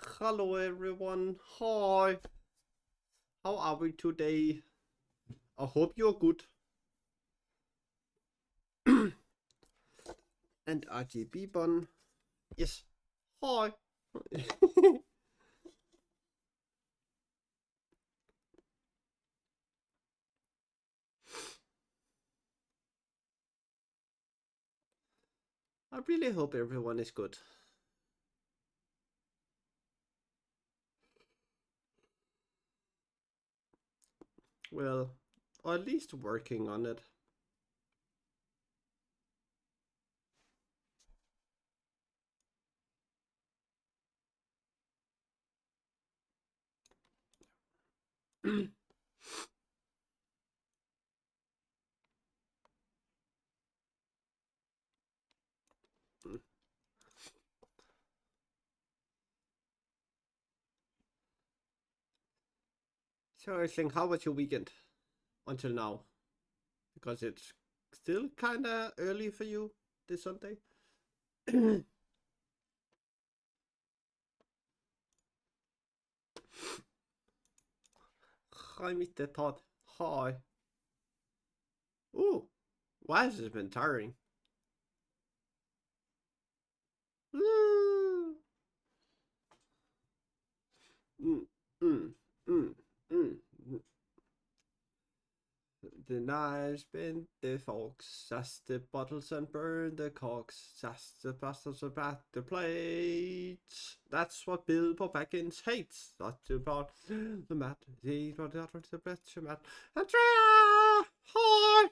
Hello everyone. Hi. How are we today? I hope you're good. And RGB Bun. Yes. Hi. I really hope everyone is good. Well, or at least working on it. So I think, how was your weekend until now? Because it's still kinda early for you this Sunday. Hi, Mr. Todd. Hi. Ooh, why has it been tiring? Woo! Mm, mm, mm, mm. The knives bend the forks, sass the bottles and burn the corks, sass the pastors about the plates. That's what Bilbo Baggins hates. Not about the mat, the better mat. Andrea! Hi!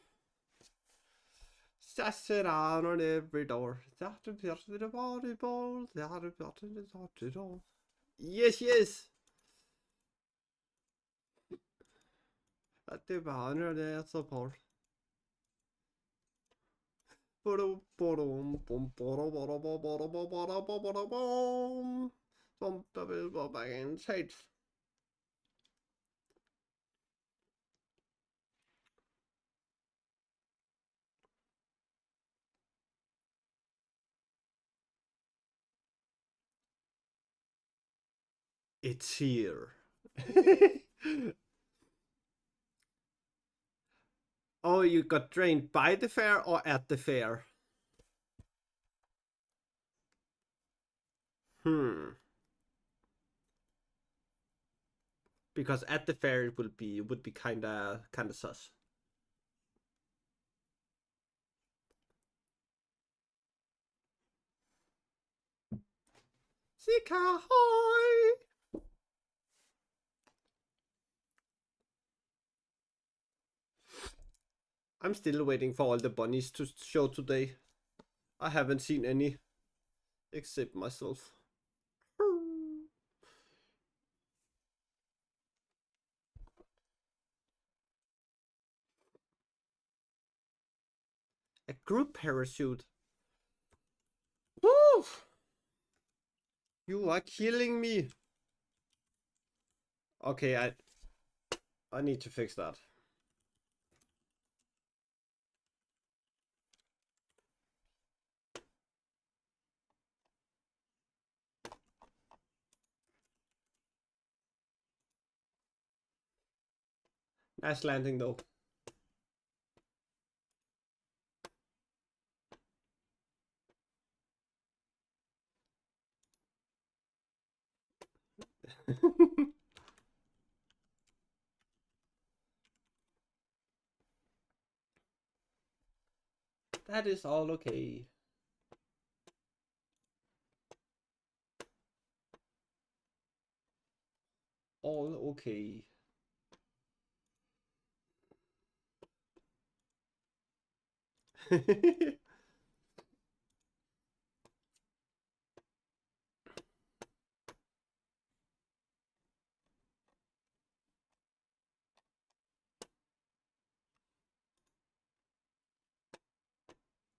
Sass it on every door. That the body ball, the door. Yes, yes! At the banner there's support. It's here. Oh, you got drained by the fair or at the fair? Hmm. Because at the fair it would be kinda sus. Sika, hi! I'm still waiting for all the bunnies to show today. I haven't seen any except myself. A group parachute. Woo! You are killing me. Okay, I need to fix that. Nice landing though. That is all okay. All okay.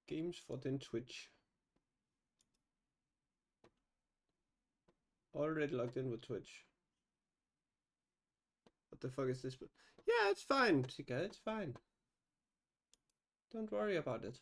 Games for den Twitch. Already logged in with Twitch. What the fuck is this? Yeah, it's fine, Chica. It's fine. Don't worry about it.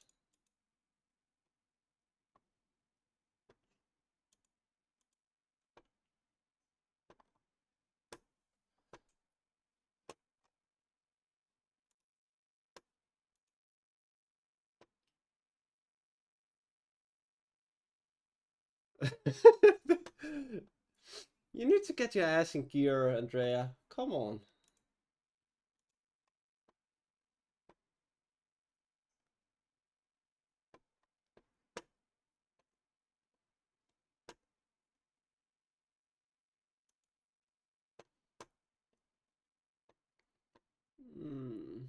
You need to get your ass in gear, Andrea. Come on. Hmm.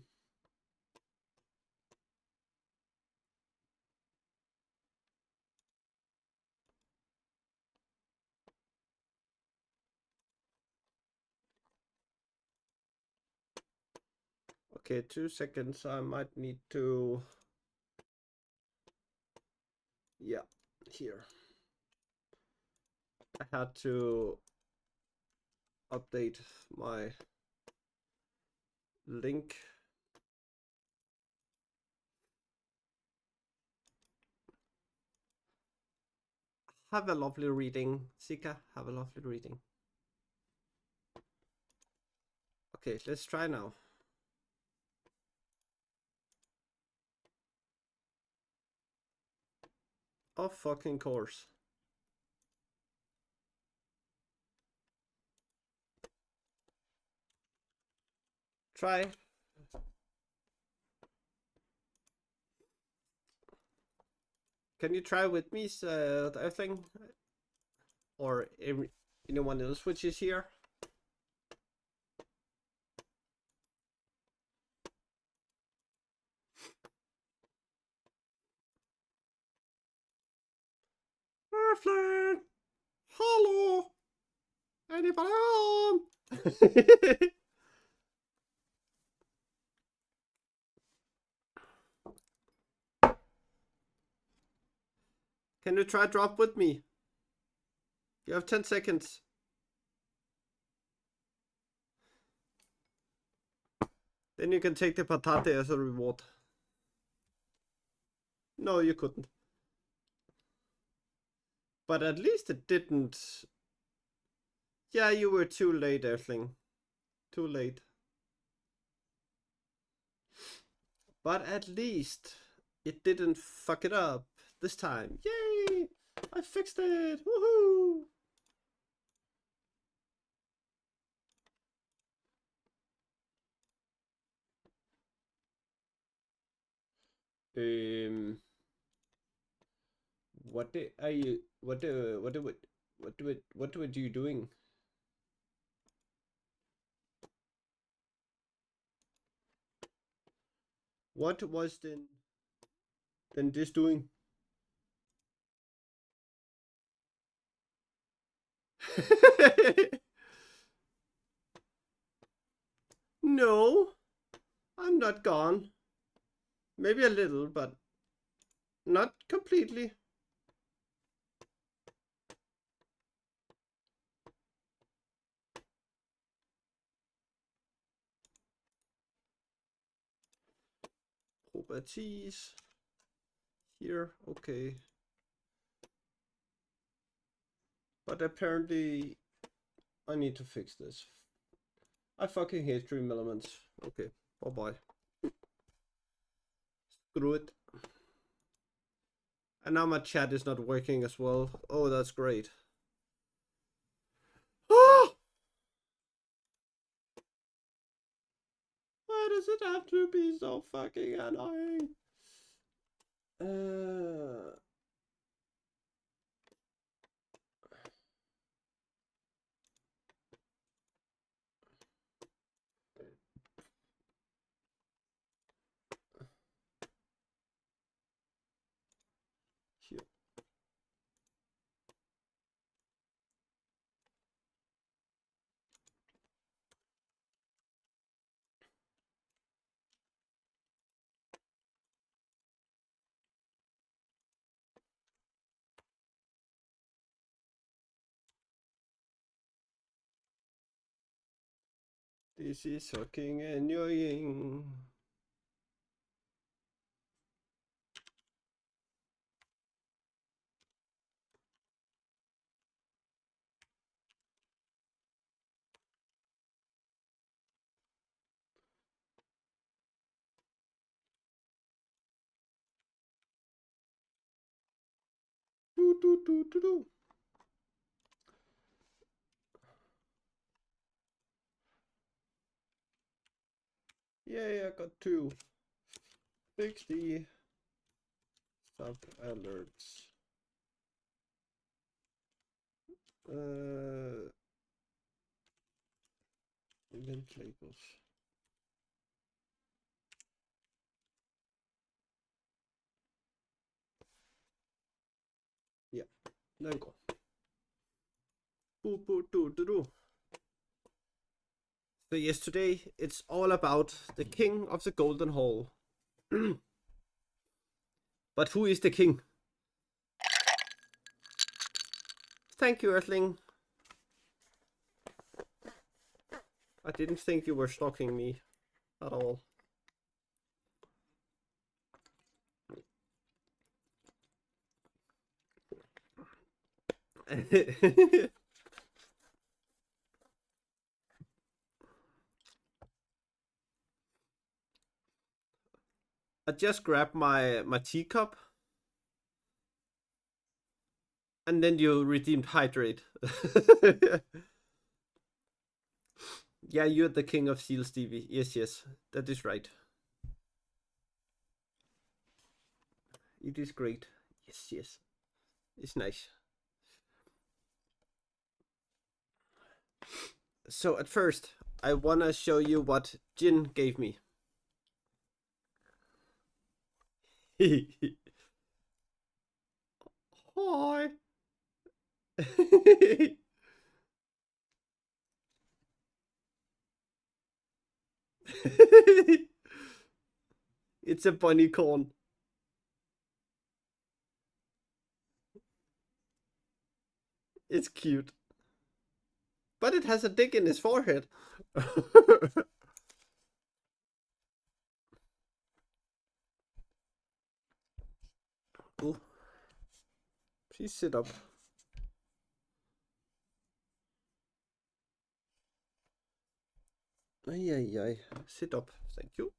Okay, 2 seconds. I might need to. Yeah, here. I had to update my link. Have a lovely reading, Sika. Have a lovely reading. Okay, let's try now. Of fucking course. Try. Can you try with me, the thing? Or anyone else which is here? Earthling! Hello! Anybody home? Can you try drop with me? You have 10 seconds. Then you can take the patate as a reward. No, you couldn't. But at least it didn't. Yeah, you were too late, Earthling. Too late. But at least it didn't fuck it up this time. Yay! I fixed it! Woohoo! Um, are you? What were you doing? What was then this doing? No, I'm not gone. Maybe a little, but not completely. Properties. Here, okay. But apparently I need to fix this. I fucking hate Dream Elements. Okay, bye bye. Screw it. And now my chat is not working as well. Oh, that's great. Why does it have to be so fucking annoying? Here. This is fucking annoying. Do do do do do. Yay, I got 2. 60 sub alerts. Event labels. Ja, den går. So yes, today it's all about the king of the Golden Hall. But who is the king? Thank you, Earthling. I didn't think you were stalking me at all. I just grabbed my teacup, and then you redeemed hydrate. Yeah, you're the king of seal, Stevie. Yes, that is right. It is great. Yes. It's nice. So at first, I wanna show you what Jin gave me. Hi. It's a bunny corn. It's cute. But it has a dick in his forehead. Ooh. Please sit up. Ay. Sit up. Thank you.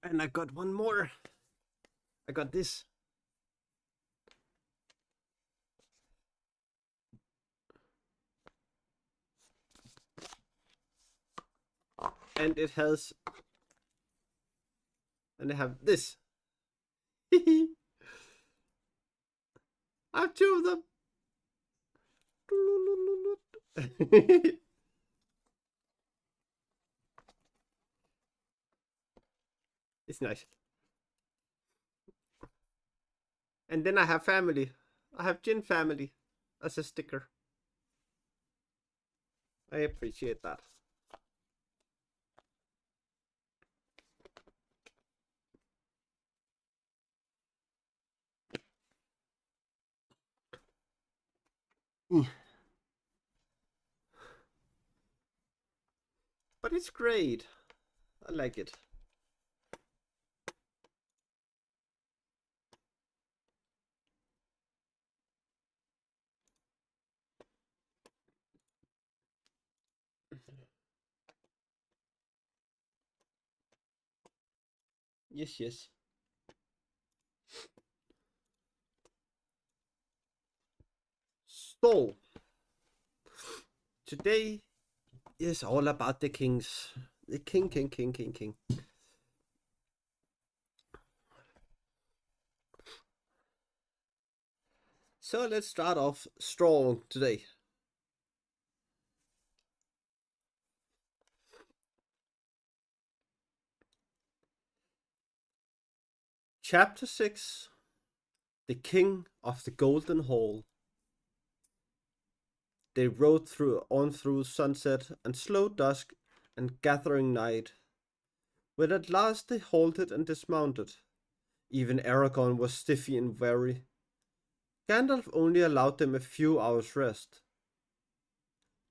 And I got one more. I got this. And it has. And I have this. I have 2 of them. It's nice. And then I have family. I have Jin family as a sticker. I appreciate that. But it's great. I like it. Yes. So, today is all about the kings. The king. So let's start off strong today. Chapter 6. The King of the Golden Hall. They rode on through sunset and slow dusk and gathering night. When at last they halted and dismounted, even Aragorn was stiffy and weary. Gandalf only allowed them a few hours' rest.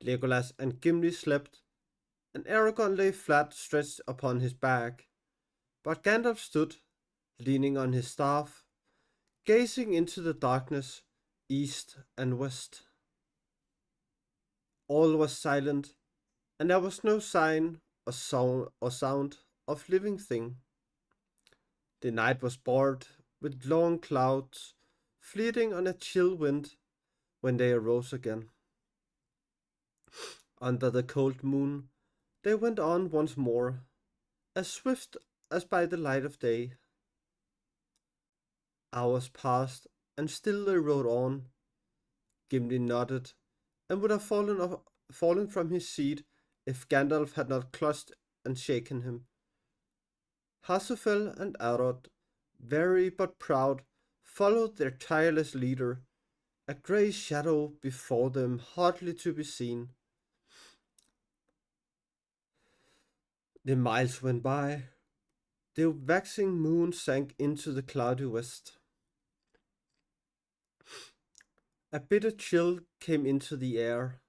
Legolas and Gimli slept, and Aragorn lay flat stretched upon his back. But Gandalf stood, leaning on his staff, gazing into the darkness, east and west. All was silent, and there was no sign or sound of living thing. The night was barred with long clouds, fleeting on a chill wind when they arose again. Under the cold moon, they went on once more, As swift as by the light of day, hours passed, and still they rode on. Gimli nodded, and would have fallen from his seat if Gandalf had not clutched and shaken him. Hasufel and Arod, weary but proud, followed their tireless leader, a grey shadow before them hardly to be seen. The miles went by. The waxing moon sank into the cloudy west. A bitter chill came into the air.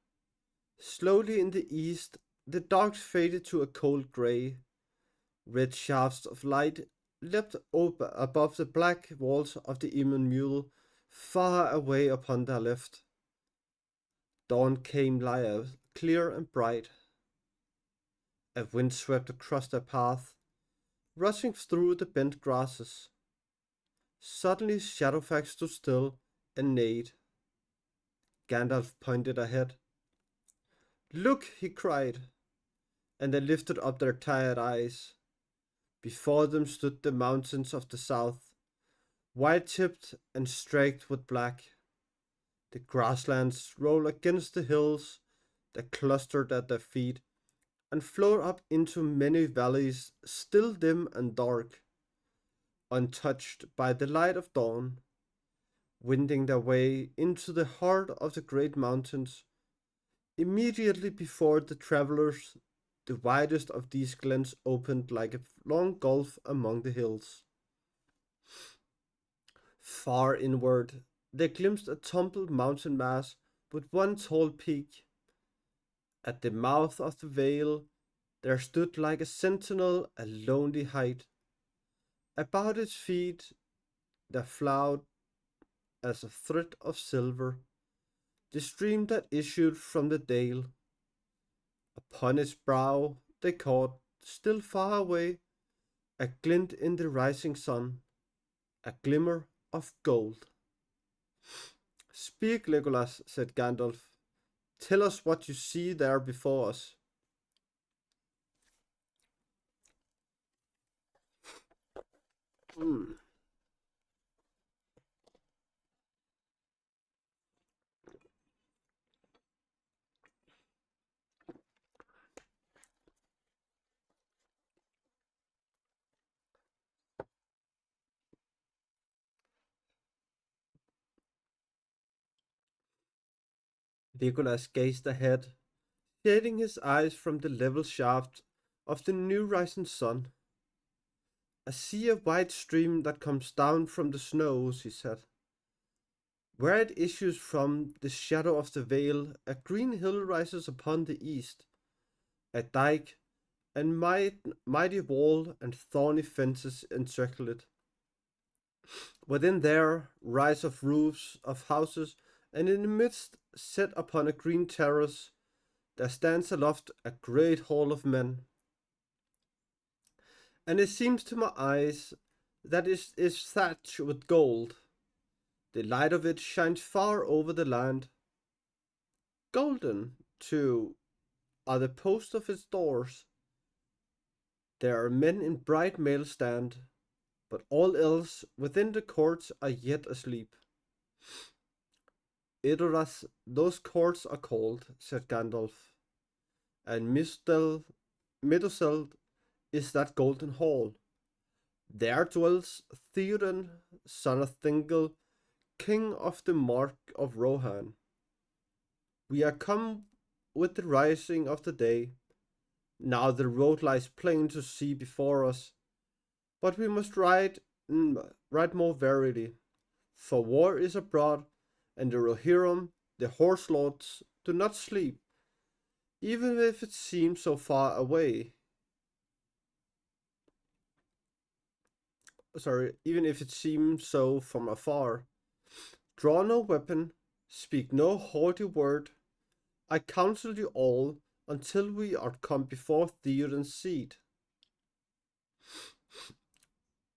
Slowly in the east, the dark faded to a cold grey. Red shafts of light leapt above the black walls of the Immen far away upon their left. Dawn came clear and bright. A wind swept across their path, rushing through the bent grasses. Suddenly Shadowfax stood still and neighed. Gandalf pointed ahead. "Look!" he cried, and they lifted up their tired eyes. Before them stood the mountains of the south, white-tipped and streaked with black. The grasslands rolled against the hills that clustered at their feet, and flowed up into many valleys still dim and dark, untouched by the light of dawn, winding their way into the heart of the great mountains. Immediately before the travelers, the widest of these glens opened like a long gulf among the hills. Far inward, they glimpsed a tumbled mountain mass with one tall peak. At the mouth of the vale, there stood like a sentinel a lonely height. About its feet there flowed, as a thread of silver, the stream that issued from the dale. Upon its brow they caught, still far away, a glint in the rising sun, a glimmer of gold. "Speak, Legolas," said Gandalf. "Tell us what you see there before us." Hmm. Legolas gazed ahead, shading his eyes from the level shaft of the new rising sun. "I see a white stream that comes down from the snows," he said. "Where it issues from the shadow of the vale, a green hill rises upon the east. A dike and mighty wall and thorny fences encircle it. Within there, rise of roofs of houses, and in the midst, set upon a green terrace, there stands aloft a great hall of men. And it seems to my eyes that it is thatched with gold. The light of it shines far over the land. Golden, too, are the posts of its doors. There are men in bright mail stand, but all else within the courts are yet asleep." "Idoras, those courts are called," said Gandalf, "and Meduseld is that golden hall. There dwells Theoden, son of Thingol, king of the Mark of Rohan. We are come with the rising of the day. Now the road lies plain to see before us, but we must ride more warily, for war is abroad, and the Rohirrim, the horse lords, do not sleep, even if it seems so far away. Even if it seems so from afar. Draw no weapon, speak no haughty word. I counsel you all until we are come before Theoden's seat."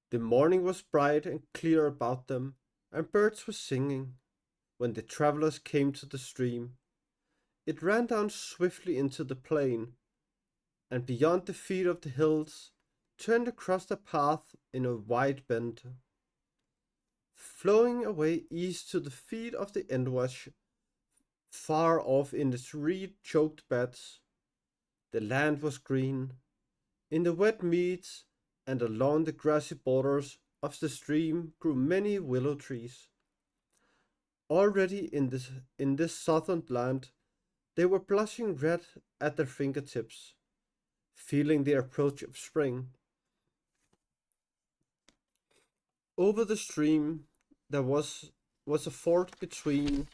The morning was bright and clear about them, and birds were singing, when the travelers came to the stream. It ran down swiftly into the plain, and beyond the feet of the hills turned across the path in a wide bend, flowing away east to the feet of the Endwash, far off in its reed-choked beds. The land was green. In the wet meads and along the grassy borders of the stream grew many willow trees. Already in this southern land they were blushing red at their fingertips, feeling the approach of spring. Over the stream there was a ford between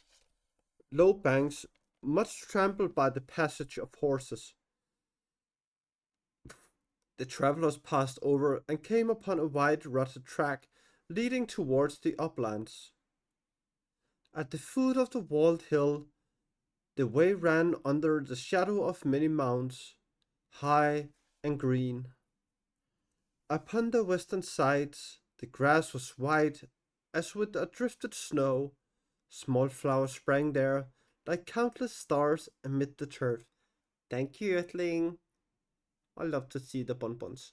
low banks, much trampled by the passage of horses. The travellers passed over and came upon a wide rutted track leading towards the uplands. At the foot of the walled hill the way ran under the shadow of many mounds, high and green. Upon the western sides the grass was white as with a drifted snow. Small flowers sprang there like countless stars amid the turf. Thank you, Earthling. I love to see the bonbons.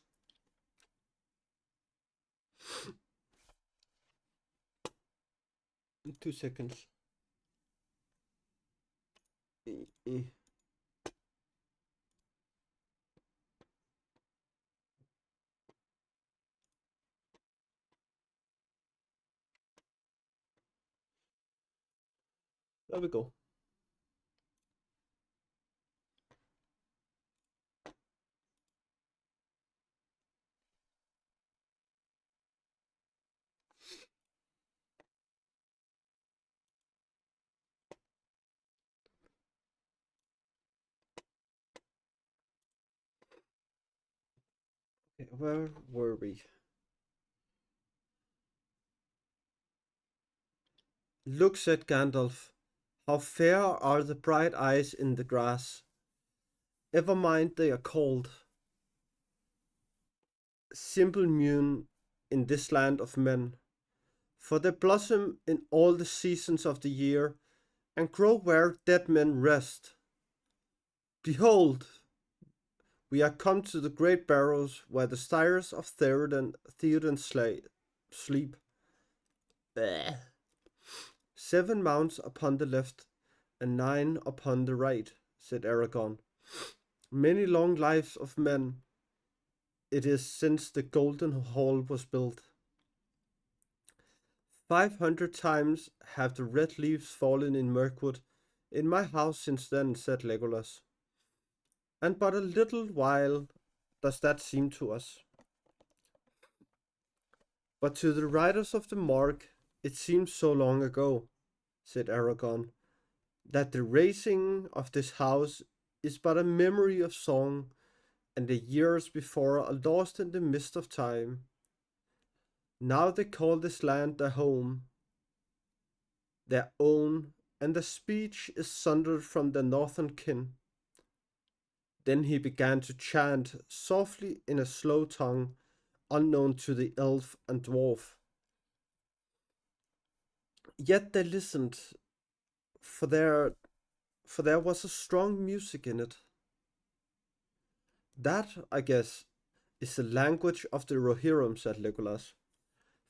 2 seconds. There we go. Where were we? Look, said Gandalf, how fair are the bright eyes in the grass. Ever mind they are cold. Simple moon in this land of men, for they blossom in all the seasons of the year and grow where dead men rest. Behold, we are come to the great barrows where the sires of Theoden sleep. Bleh. 7 mounts upon the left and 9 upon the right, said Aragorn. Many long lives of men it is since the Golden Hall was built. 500 times have the red leaves fallen in Mirkwood in my house since then, said Legolas. And but a little while does that seem to us. But to the riders of the mark it seems so long ago, said Aragorn, that the raising of this house is but a memory of song, and the years before are lost in the mist of time. Now they call this land their home, their own, and the speech is sundered from their northern kin. Then he began to chant softly in a slow tongue unknown to the elf and dwarf. Yet they listened, for there was a strong music in it. That, I guess, is the language of the Rohirrim, said Legolas,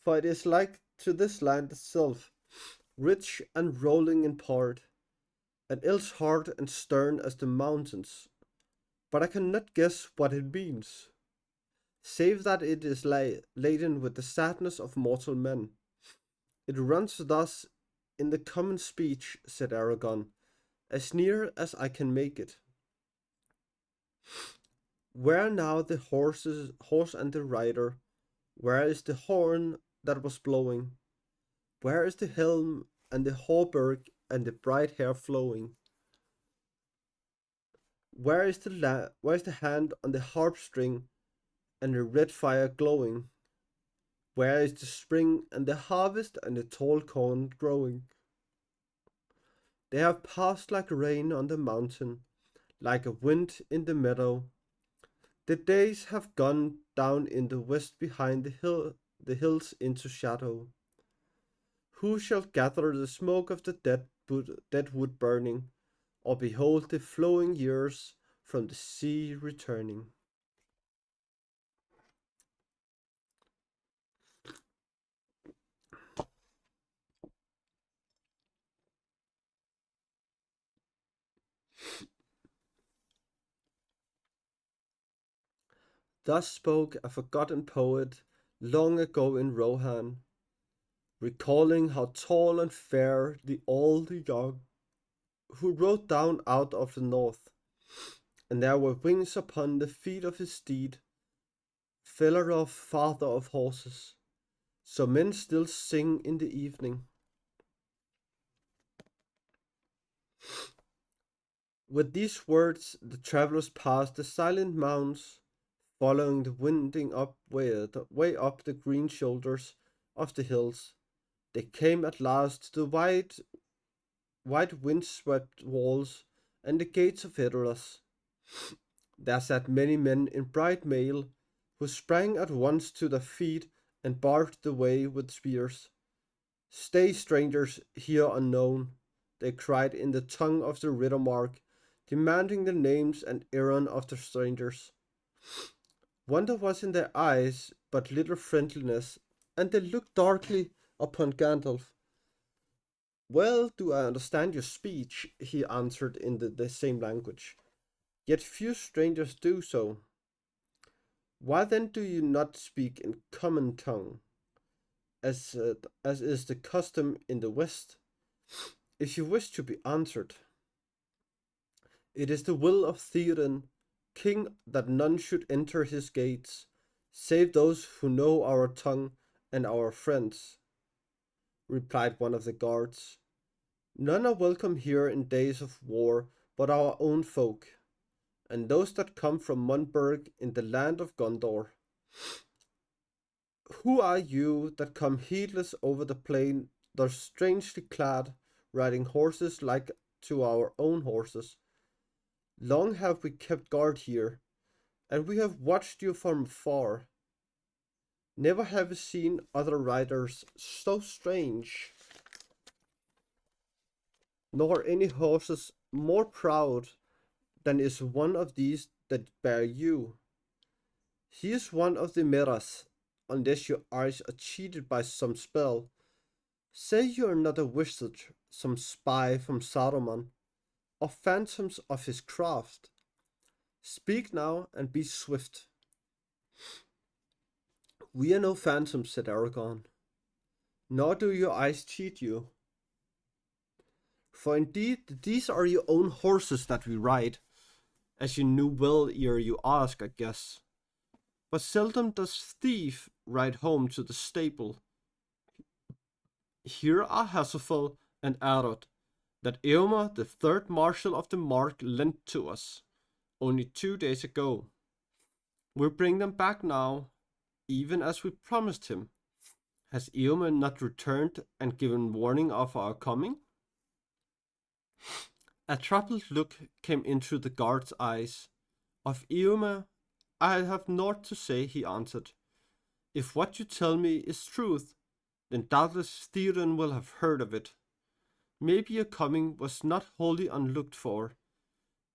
for it is like to this land itself, rich and rolling in part, and else hard and stern as the mountains, but I cannot guess what it means, save that it is laden with the sadness of mortal men. It runs thus in the common speech, said Aragorn, as near as I can make it. Where now the horse and the rider? Where is the horn that was blowing? Where is the helm and the hauberk and the bright hair flowing? Where is the hand on the harp string and the red fire glowing? Where is the spring and the harvest and the tall corn growing? They have passed like rain on the mountain, like a wind in the meadow. The days have gone down in the west behind the hills into shadow. Who shall gather the smoke of the dead wood burning, or behold the flowing years from the sea returning? Thus spoke a forgotten poet long ago in Rohan, recalling how tall and fair the old young who rode down out of the north, and there were wings upon the feet of his steed, Felarof, father of horses. So men still sing in the evening. With these words, the travelers passed the silent mounds, following the winding up way up the green shoulders of the hills. They came at last to the white wind-swept walls and the gates of Edoras. There sat many men in bright mail, who sprang at once to their feet and barred the way with spears. Stay, strangers, here unknown, they cried in the tongue of the Riddermark, demanding the names and errand of the strangers. Wonder was in their eyes, but little friendliness, and they looked darkly upon Gandalf. Well do I understand your speech, he answered in the same language. Yet few strangers do so. Why then do you not speak in common tongue, as is the custom in the West? If you wish to be answered, it is the will of Theoden, king, that none should enter his gates, save those who know our tongue and our friends, replied one of the guards. None are welcome here in days of war but our own folk, and those that come from Munburg in the land of Gondor. Who are you that come heedless over the plain, thus strangely clad, riding horses like to our own horses? Long have we kept guard here, and we have watched you from afar. Never have we seen other riders so strange, nor any horses more proud than is one of these that bear you. He is one of the Meras, unless your eyes are cheated by some spell. Say you are not a wizard, some spy from Saruman, or phantoms of his craft. Speak now and be swift. We are no phantoms, said Aragorn, nor do your eyes cheat you. For indeed these are your own horses that we ride, as you knew well ere you ask, I guess. But seldom does thief ride home to the stable. Here are Hasselfell and Arod, that Eomer, the third marshal of the Mark, lent to us, only 2 days ago. We bring them back now, even as we promised him. Has Eomer not returned and given warning of our coming? A troubled look came into the guard's eyes. Of Eomer I have naught to say, he answered. If what you tell me is truth, then doubtless Theoden will have heard of it. Maybe your coming was not wholly unlooked for,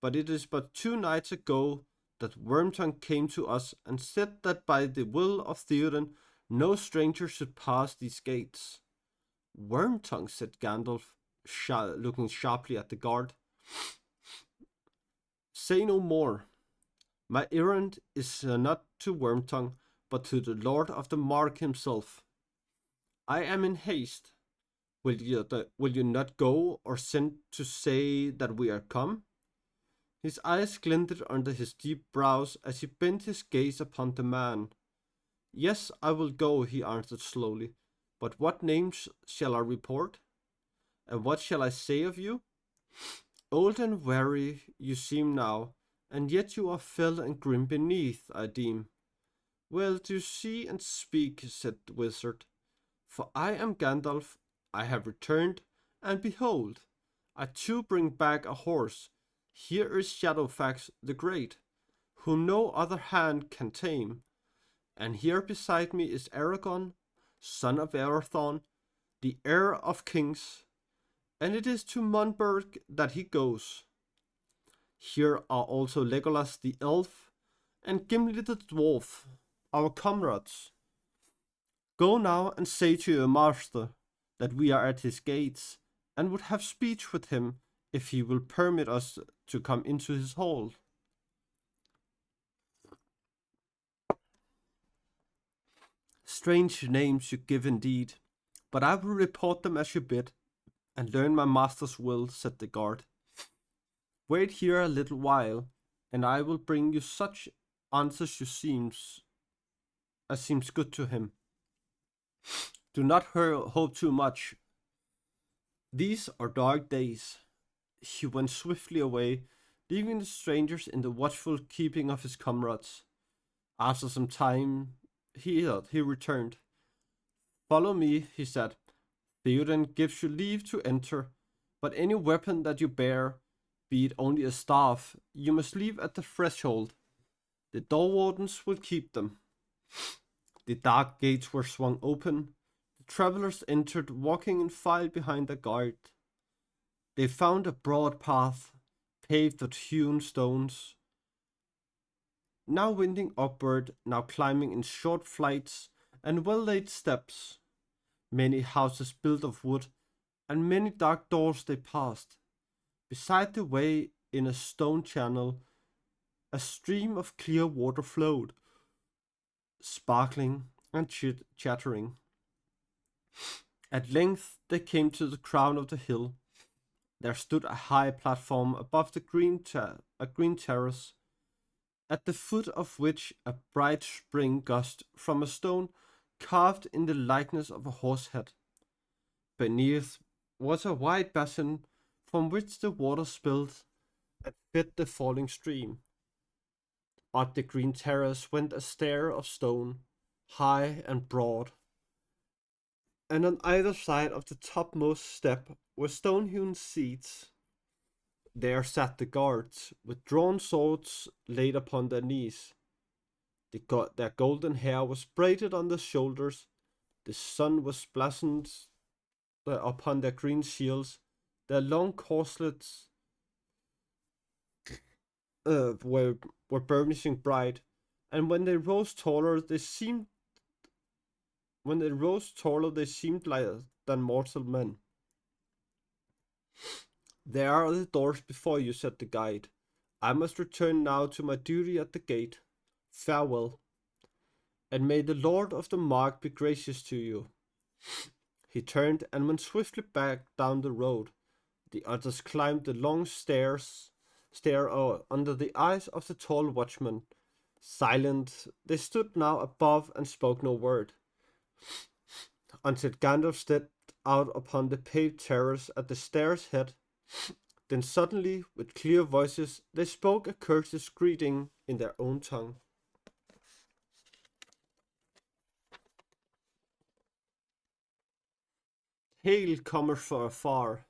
but it is but 2 nights ago that Wormtongue came to us and said that by the will of Theoden no stranger should pass these gates. Wormtongue, said Gandalf, looking sharply at the guard. Say no more. My errand is not to Wormtongue, but to the Lord of the Mark himself. I am in haste. Will you not go or send to say that we are come? His eyes glinted under his deep brows as he bent his gaze upon the man. Yes, I will go, he answered slowly. But what names shall I report? And what shall I say of you? Old and weary you seem now, and yet you are fell and grim beneath, I deem. Well, do see and speak, said the wizard. For I am Gandalf, I have returned, and behold, I too bring back a horse. Here is Shadowfax the Great, whom no other hand can tame. And here beside me is Aragorn, son of Arathorn, the heir of kings, and it is to Munburg that he goes. Here are also Legolas the elf, and Gimli the dwarf, our comrades. Go now and say to your master that we are at his gates, and would have speech with him if he will permit us to come into his hall. Strange names you give indeed, but I will report them as you bid, and learn my master's will, said the guard. Wait here a little while, and I will bring you such answers as seems good to him. Do not hope too much. These are dark days. He went swiftly away, leaving the strangers in the watchful keeping of his comrades. After some time, he returned. Follow me, he said. Theoden gives you leave to enter, but any weapon that you bear, be it only a staff, you must leave at the threshold. The door wardens will keep them. The dark gates were swung open. The travelers entered, walking in file behind the guard. They found a broad path, paved with hewn stones, now winding upward, now climbing in short flights and well-laid steps. Many houses built of wood, and many dark doors they passed. Beside the way, in a stone channel, a stream of clear water flowed, sparkling and chattering. At length they came to the crown of the hill. There stood a high platform above the green terrace, at the foot of which a bright spring gushed from a stone carved in the likeness of a horse head. Beneath was a wide basin from which the water spilled and fed the falling stream. Up the green terrace went a stair of stone, high and broad, and on either side of the topmost step were stone-hewn seats. There sat the guards, with drawn swords laid upon their knees. Their golden hair was braided on their shoulders. The sun was blazoned upon their green shields. Their long corslets were burnishing bright, and when they rose taller, they seemed like than mortal men. There are the doors before you, said the guide. I must return now to my duty at the gate. Farewell, and may the Lord of the Mark be gracious to you. He turned and went swiftly back down the road. The others climbed the long stair under the eyes of the tall watchman. Silent, they stood now above and spoke no word, until Gandalf stepped out upon the paved terrace at the stair's head. Then suddenly, with clear voices, they spoke a courteous greeting in their own tongue. Hail, comers from afar,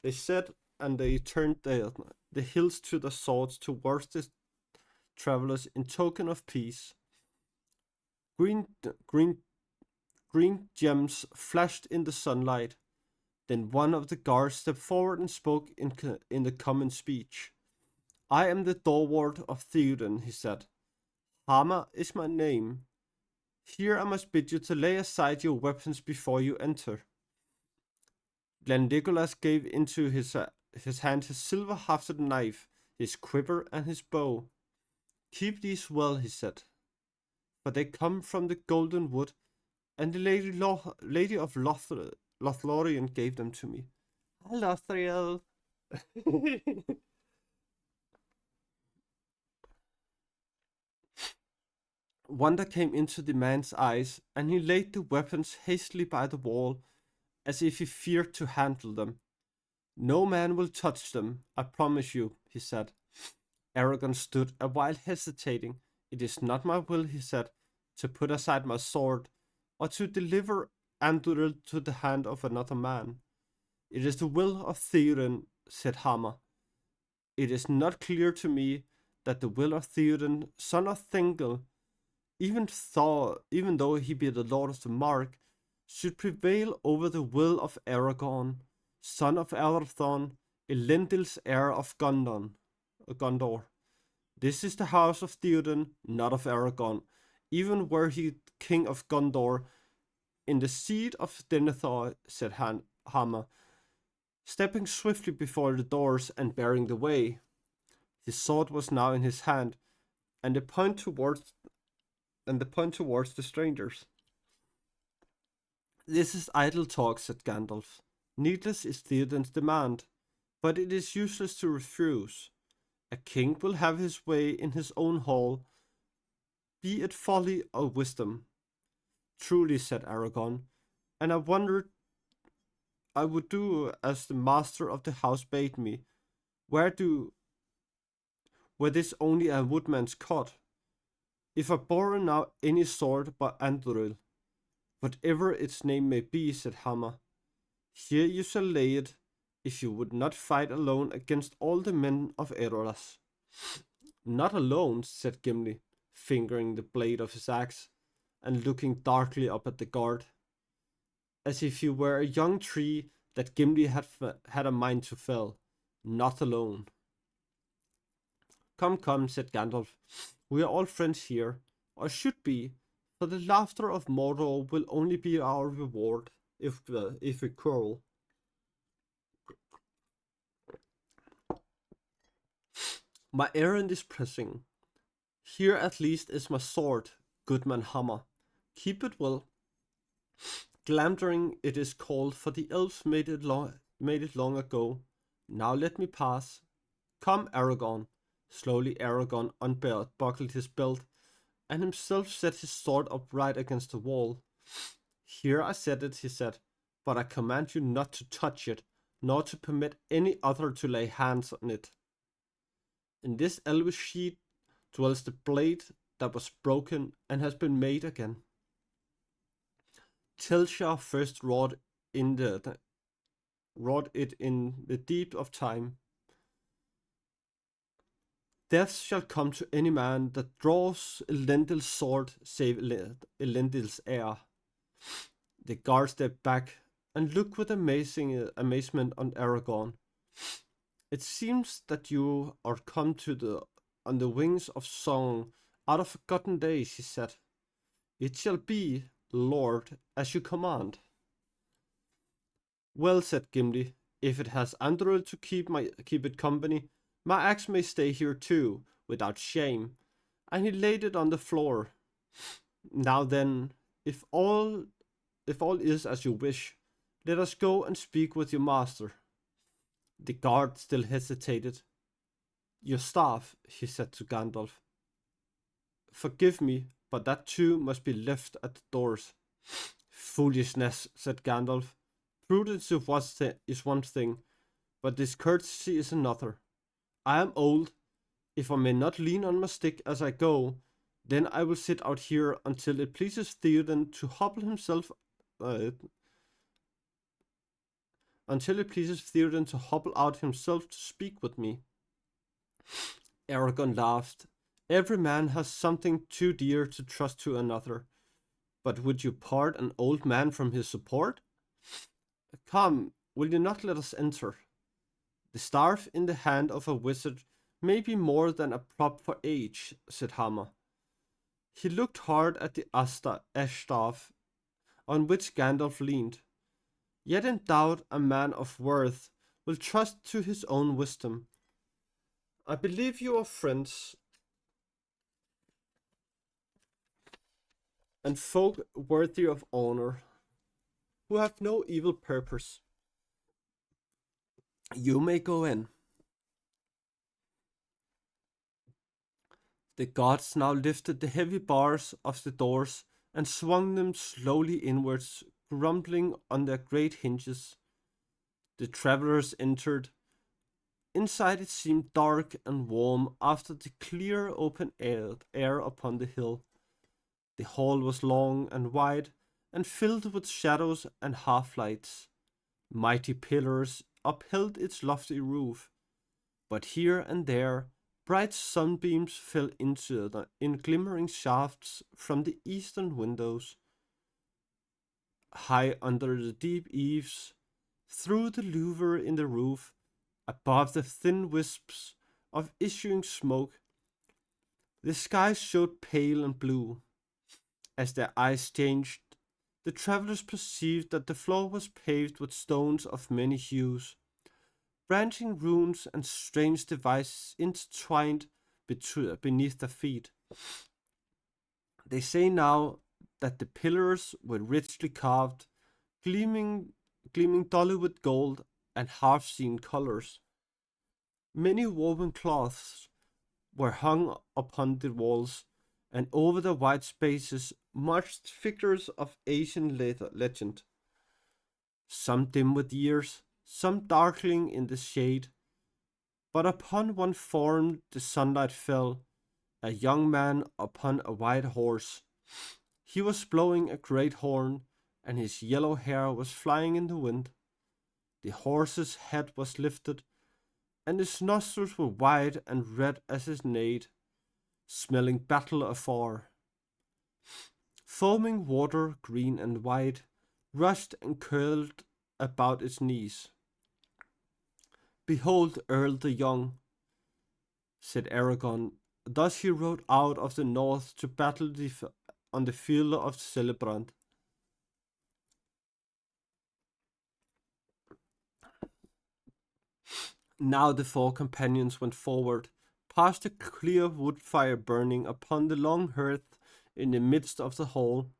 they said, and they turned the hills to their swords towards the travelers in token of peace. Green gems flashed in the sunlight. Then one of the guards stepped forward and spoke in the common speech. I am the door-ward of Theoden, he said. Hammer is my name. Here I must bid you to lay aside your weapons before you enter. Glendigolas gave into his hand his silver-hafted knife, his quiver, and his bow. Keep these well, he said, for they come from the golden wood, and the lady of Lothlorien gave them to me. Lothriel. Wonder came into the man's eyes, and he laid the weapons hastily by the wall, as if he feared to handle them. No man will touch them, I promise you, he said. Aragorn stood a while hesitating. It is not my will, he said, to put aside my sword, or to deliver Andúril to the hand of another man. It is the will of Theoden, said Hammer. It is not clear to me that the will of Theoden, son of Thingol, even though he be the Lord of the Mark, should prevail over the will of Aragorn, son of Arathorn, Elendil's heir of Gondor. This is the house of Theoden, not of Aragorn, even were he king of Gondor. In the seat of Denethor, said Hammer, stepping swiftly before the doors and bearing the way. His sword was now in his hand, and the point towards the strangers. This is idle talk, said Gandalf. Needless is Theoden's demand, but it is useless to refuse. A king will have his way in his own hall, be it folly or wisdom. Truly, said Aragorn, and I wondered I would do as the master of the house bade me. Where do were this only a woodman's cot? If I borrow now any sword by Anduril, whatever its name may be, said Hammer, here you shall lay it, if you would not fight alone against all the men of Edoras. Not alone, said Gimli, fingering the blade of his axe, and looking darkly up at the guard, as if he were a young tree that Gimli had a mind to fell. Not alone. Come, come, said Gandalf, we are all friends here, or should be, for the laughter of Mordor will only be our reward if we quarrel. My errand is pressing. Here at least is my sword, Goodman Hammer. Keep it well. Glamdring it is called, for the elves made it long ago. Now let me pass. Come, Aragorn. Slowly Aragorn unbuckled his belt, and himself set his sword upright against the wall. Here I set it, he said, but I command you not to touch it, nor to permit any other to lay hands on it. In this elvish sheet dwells the blade that was broken and has been made again. Telshar first wrought it in the deep of time. Death shall come to any man that draws Elendil's sword, save Elendil's heir. The guard stepped back and looked with amazement on Aragorn. It seems that you are come on the wings of song out of forgotten days, he said. It shall be, Lord, as you command. Well, said Gimli, if it has Anduril to keep it company, my axe may stay here too, without shame. And he laid it on the floor. Now then, if all is as you wish, let us go and speak with your master. The guard still hesitated. Your staff, he said to Gandalf. Forgive me, but that too must be left at the doors. Foolishness, said Gandalf. Prudence is one thing, but discourtesy is another. I am old. If I may not lean on my stick as I go, then I will sit out here until it pleases Theoden to hobble himself out himself to speak with me. Aragorn laughed. Every man has something too dear to trust to another. But would you part an old man from his support? Come, will you not let us enter? The staff in the hand of a wizard may be more than a prop for age, said Hammer. He looked hard at the ash staff on which Gandalf leaned. Yet in doubt a man of worth will trust to his own wisdom. I believe you are friends, and folk worthy of honor, who have no evil purpose. You may go in. The gods now lifted the heavy bars of the doors and swung them slowly inwards, grumbling on their great hinges. The travelers entered. Inside it seemed dark and warm after the clear open air upon the hill. The hall was long and wide and filled with shadows and half-lights. Mighty pillars upheld its lofty roof, but here and there bright sunbeams fell in glimmering shafts from the eastern windows. High under the deep eaves, through the louver in the roof, above the thin wisps of issuing smoke, the sky showed pale and blue. As their eyes changed, the travelers perceived that the floor was paved with stones of many hues. Branching runes and strange devices intertwined beneath their feet. They say now that the pillars were richly carved, gleaming dully with gold and half-seen colors. Many woven cloths were hung upon the walls, and over the white spaces marched figures of Asian legend, some dim with years, some darkling in the shade, but upon one form the sunlight fell, a young man upon a white horse. He was blowing a great horn, and his yellow hair was flying in the wind. The horse's head was lifted, and his nostrils were wide and red as his neighed, smelling battle afar. Foaming water, green and white, rushed and curled about its knees. Behold Earl the Young, said Aragon. Thus he rode out of the north to battle on the field of Celebrant. Now the four companions went forward, past a clear wood fire burning upon the long hearth in the midst of the hall.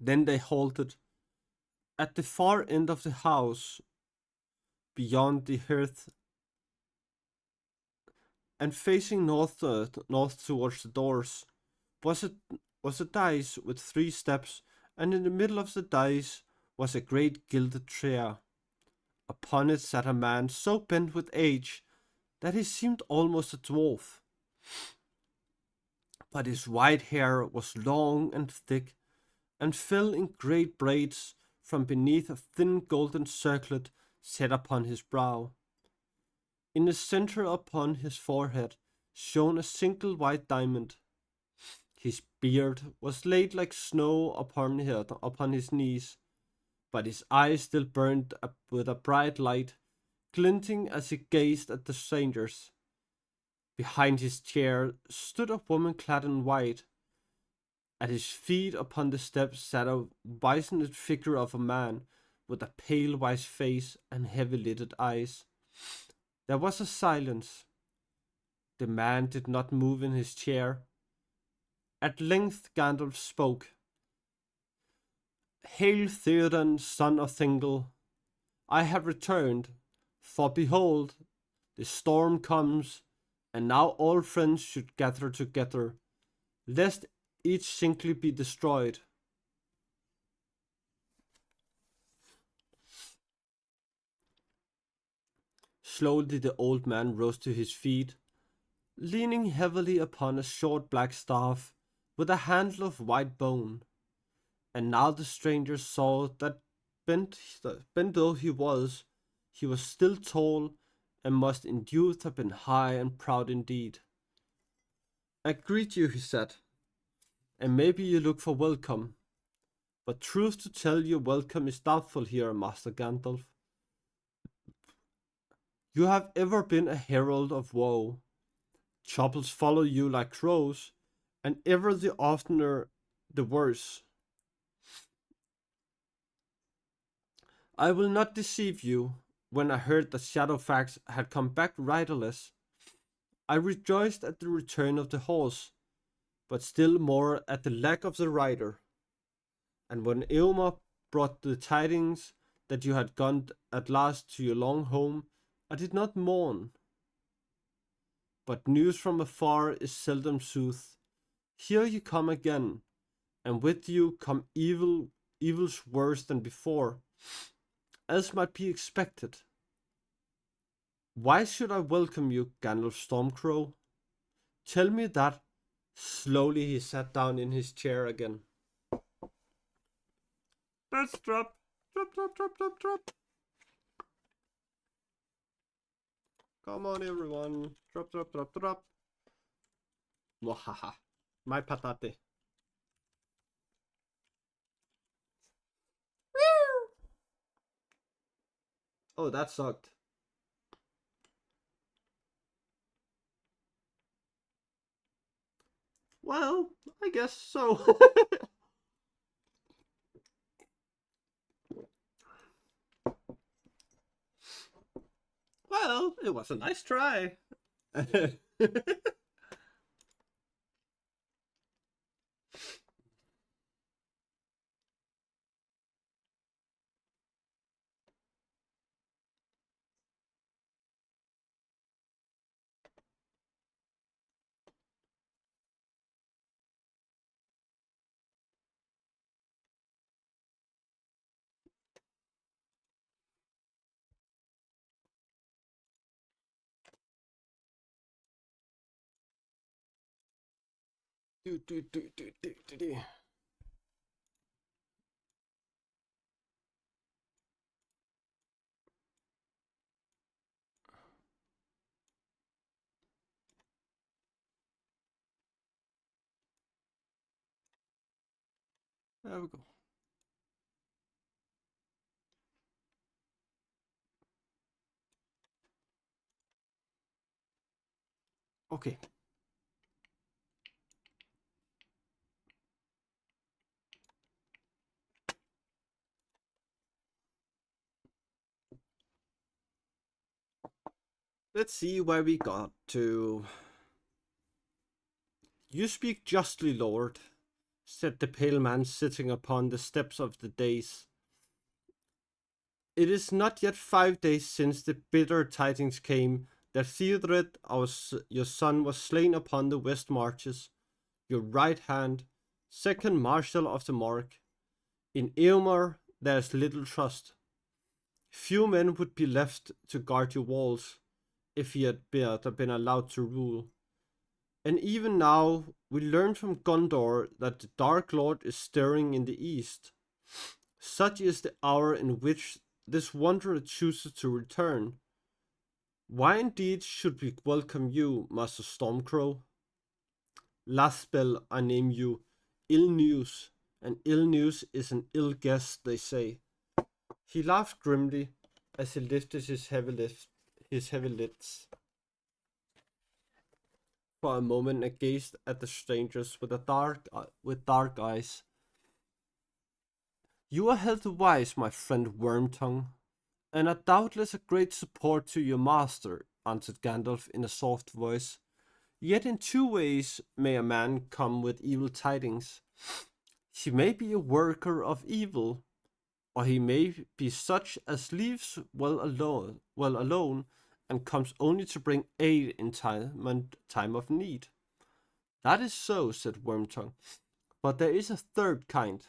Then they halted at the far end of the house, beyond the hearth, and facing north towards the doors was a dais with 3 steps, and in the middle of the dais was a great gilded chair. Upon it sat a man so bent with age that he seemed almost a dwarf. But his white hair was long and thick, and fell in great braids from beneath a thin golden circlet set upon his brow. In the center upon his forehead shone a single white diamond. His beard was laid like snow upon his knees, but his eyes still burned with a bright light, glinting as he gazed at the strangers. Behind his chair stood a woman clad in white. At his feet upon the steps sat a wizened figure of a man with a pale white face and heavy-lidded eyes. There was a silence. The man did not move in his chair. At length Gandalf spoke. Hail Theoden, son of Thingol. I have returned, for behold, the storm comes, and now all friends should gather together, lest each singly be destroyed. Slowly the old man rose to his feet, leaning heavily upon a short black staff with a handle of white bone. And now the stranger saw that bent though he was still tall, and must in youth have been high and proud indeed. I greet you, he said, and maybe you look for welcome. But truth to tell, your welcome is doubtful here, Master Gandalf. You have ever been a herald of woe. Troubles follow you like crows, and ever the oftener the worse. I will not deceive you. When I heard that Shadowfax had come back riderless, I rejoiced at the return of the horse, but still more at the lack of the rider. And when Eomer brought the tidings that you had gone at last to your long home, I did not mourn. But news from afar is seldom sooth. Here you come again, and with you come evils worse than before, as might be expected. Why should I welcome you, Gandalf Stormcrow? Tell me that. Slowly he sat down in his chair again. Let's drop. Drop. Come on, everyone. Drop. Wahaha. My patate. Oh, that sucked. Well, I guess so. Well, it was a nice try. Do, do, do, do, do, do, do. There we go. Okay. Let's see where we got to. You speak justly, Lord, said the pale man sitting upon the steps of the dais. It is not yet 5 days since the bitter tidings came that Theodred, your son, was slain upon the west marches, your right hand, second marshal of the mark. In Eomer there is little trust. Few men would be left to guard your walls if he had been allowed to rule. And even now we learn from Gondor that the Dark Lord is stirring in the east. Such is the hour in which this wanderer chooses to return. Why indeed should we welcome you, Master Stormcrow? Last spell I name you ill news, and ill news is an ill guest, they say. He laughed grimly as he lifted his heavy lids. For a moment and gazed at the strangers with dark eyes. You are held wise, my friend Wormtongue, and are doubtless a great support to your master, answered Gandalf in a soft voice. Yet in two ways may a man come with evil tidings. He may be a worker of evil, or he may be such as leaves well alone, and comes only to bring aid in time of need. That is so, said Wormtongue, but there is a third kind,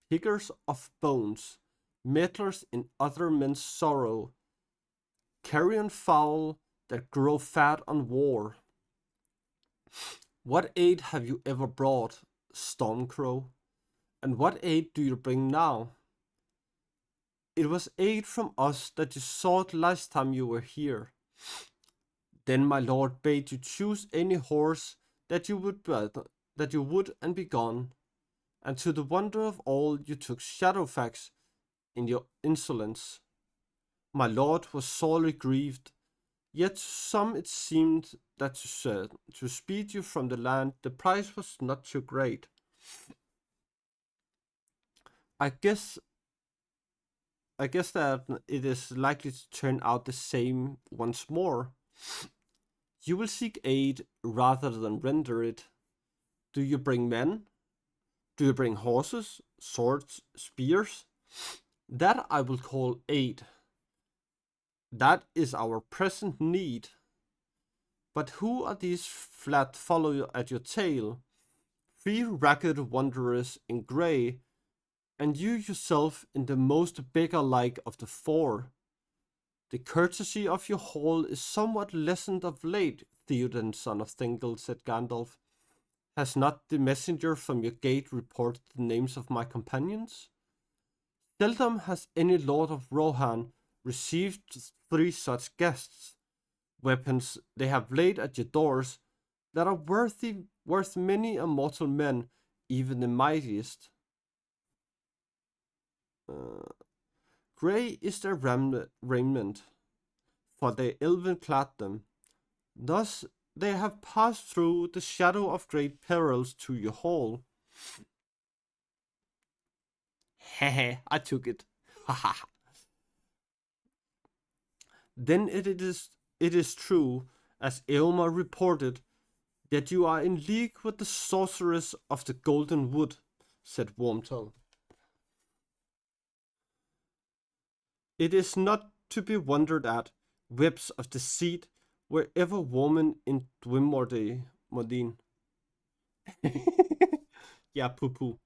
pickers of bones, meddlers in other men's sorrow, carrion fowl that grow fat on war. What aid have you ever brought, Stormcrow? And what aid do you bring now? It was aid from us that you sought last time you were here. Then my lord bade you choose any horse that you would and be gone. And to the wonder of all, you took Shadowfax in your insolence. My lord was sorely grieved, yet to some it seemed that to speed you from the land the price was not too great. I guess that it is likely to turn out the same once more. You will seek aid rather than render it. Do you bring men? Do you bring horses, swords, spears? That I will call aid. That is our present need. But who are these flat follow at your tail? 3 ragged wanderers in grey, and you yourself in the most beggar-like of the 4. The courtesy of your hall is somewhat lessened of late, Theoden, son of Thingol, said Gandalf. Has not the messenger from your gate reported the names of my companions? Seldom has any lord of Rohan received 3 such guests. Weapons they have laid at your doors that are worth many a mortal man, even the mightiest. Grey is their raiment, for they elven clad them. Thus they have passed through the shadow of great perils to your hall. Hehe, I took it. Haha. Then it is true, as Eomer reported, that you are in league with the sorceress of the Golden Wood, said Wormtongue. It is not to be wondered at, webs of deceit were ever woven in Dwymordine. Yeah, poo-poo.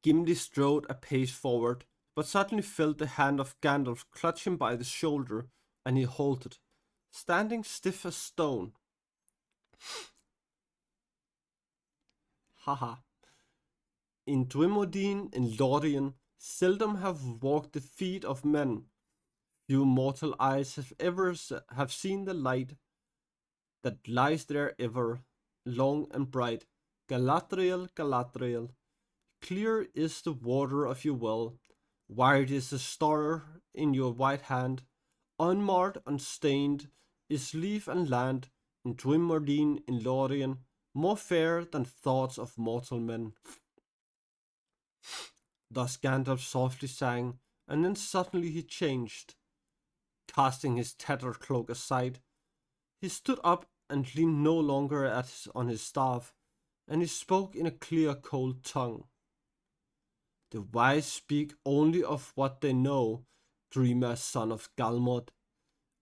Gimli strode a pace forward, but suddenly felt the hand of Gandalf clutch him by the shoulder, and he halted. standing stiff as stone. Haha. In Dwymodine in Lorien, seldom have walked the feet of men. Few mortal eyes have ever have seen the light that lies there ever, long and bright. Galadriel, Galadriel, clear is the water of your well, white is the star in your white hand, unmarred, unstained is leaf and land, in Dwymordine in Lorien, more fair than thoughts of mortal men. Thus Gandalf softly sang, and then suddenly he changed. Casting his tattered cloak aside, he stood up and leaned no longer on his staff, and he spoke in a clear, cold tongue. The wise speak only of what they know, dreamer son of Galmod.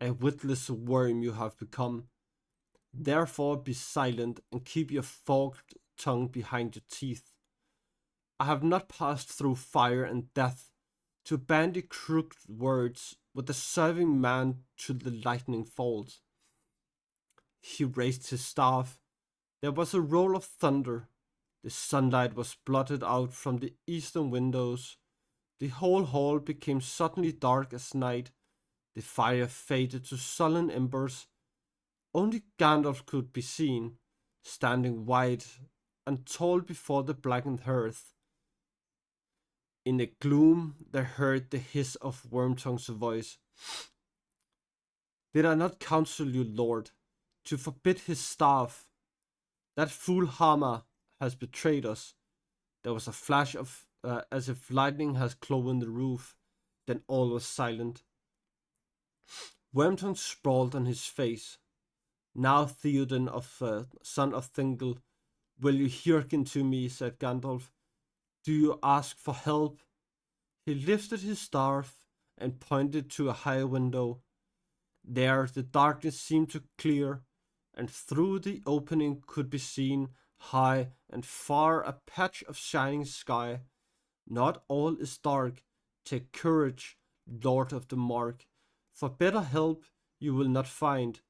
A witless worm you have become. Therefore be silent and keep your forked tongue behind your teeth. I have not passed through fire and death to bandy crooked words with the serving man to the lightning falls. He raised his staff. There was a roll of thunder. The sunlight was blotted out from the eastern windows. The whole hall became suddenly dark as night. The fire faded to sullen embers. Only Gandalf could be seen, standing white and tall before the blackened hearth. In the gloom they heard the hiss of Wormtongue's voice. Did I not counsel you, Lord, to forbid his staff? That fool Hama has betrayed us. There was a flash of as if lightning has cloven the roof. Then all was silent. Wormtongue sprawled on his face. Now, Theoden, son of Thingol, will you hearken to me? Said Gandalf. Do you ask for help? He lifted his staff and pointed to a high window. There the darkness seemed to clear, and through the opening could be seen, high and far, a patch of shining sky. Not all is dark. Take courage, Lord of the Mark, for better help you will not find.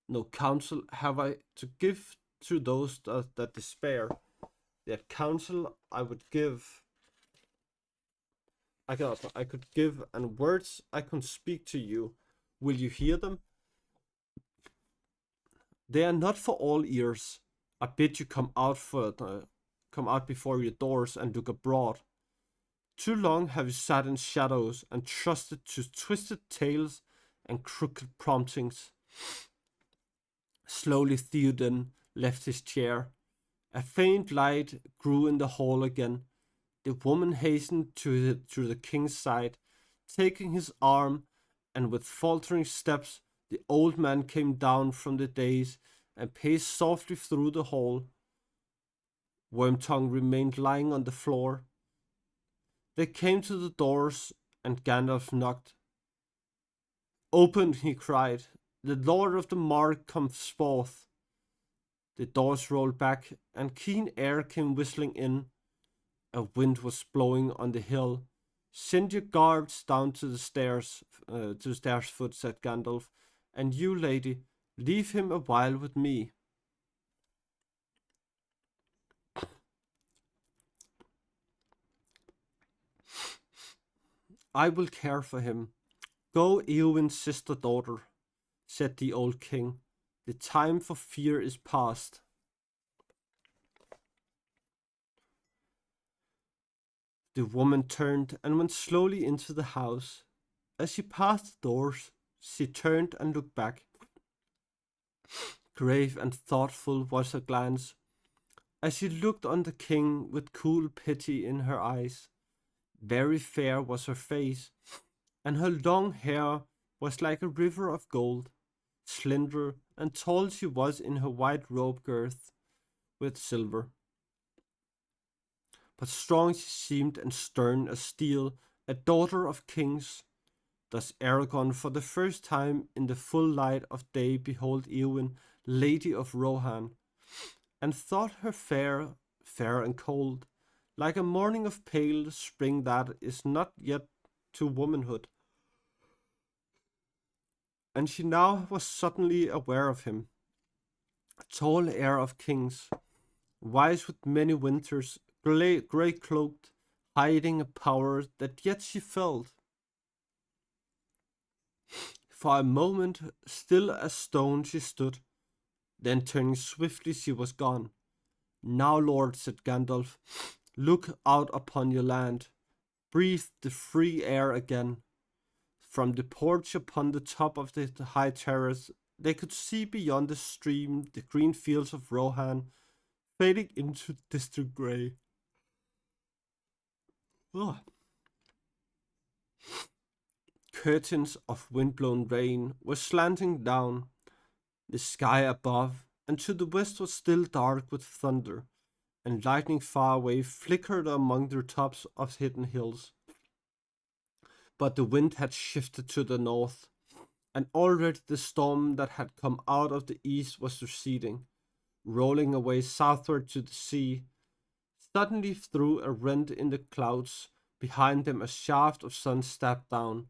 No counsel have I to give to those that despair. That counsel I would give, I could give, and words I can speak to you. Will you hear them? They are not for all ears. I bid you come out before your doors and look abroad. Too long have you sat in shadows and trusted to twisted tales and crooked promptings. Slowly Theoden left his chair. A faint light grew in the hall again. The woman hastened to the king's side, taking his arm, and with faltering steps the old man came down from the dais and paced softly through the hall. Wormtongue remained lying on the floor. They came to the doors, and Gandalf knocked. Open, he cried. The Lord of the Mark comes forth. The doors rolled back, and keen air came whistling in. A wind was blowing on the hill. Send your guards down to the stairs foot, said Gandalf. And you, lady, leave him a while with me. I will care for him. Go, Eowyn's sister-daughter, said the old king. The time for fear is past. The woman turned and went slowly into the house. As she passed the doors, she turned and looked back. Grave and thoughtful was her glance, as she looked on the king with cool pity in her eyes. Very fair was her face, and her long hair was like a river of gold. Slender and tall she was in her white robe girth with silver. But strong she seemed and stern as steel, a daughter of kings. Thus Aragorn for the first time in the full light of day beheld Eowyn, Lady of Rohan, and thought her fair and cold, like a morning of pale spring that is not yet to womanhood. and she now was suddenly aware of him. A tall heir of kings, wise with many winters, grey cloaked, hiding a power that yet she felt. For a moment, still as stone she stood, then turning swiftly she was gone. Now, Lord, said Gandalf, look out upon your land, breathe the free air again. From the porch upon the top of the high terrace, they could see beyond the stream the green fields of Rohan fading into distant grey. Ugh. Curtains of wind-blown rain were slanting down, the sky above, and to the west was still dark with thunder, and lightning far away flickered among the tops of hidden hills. But the wind had shifted to the north, and already the storm that had come out of the east was receding, rolling away southward to the sea. Suddenly, through a rent in the clouds, behind them a shaft of sun stabbed down.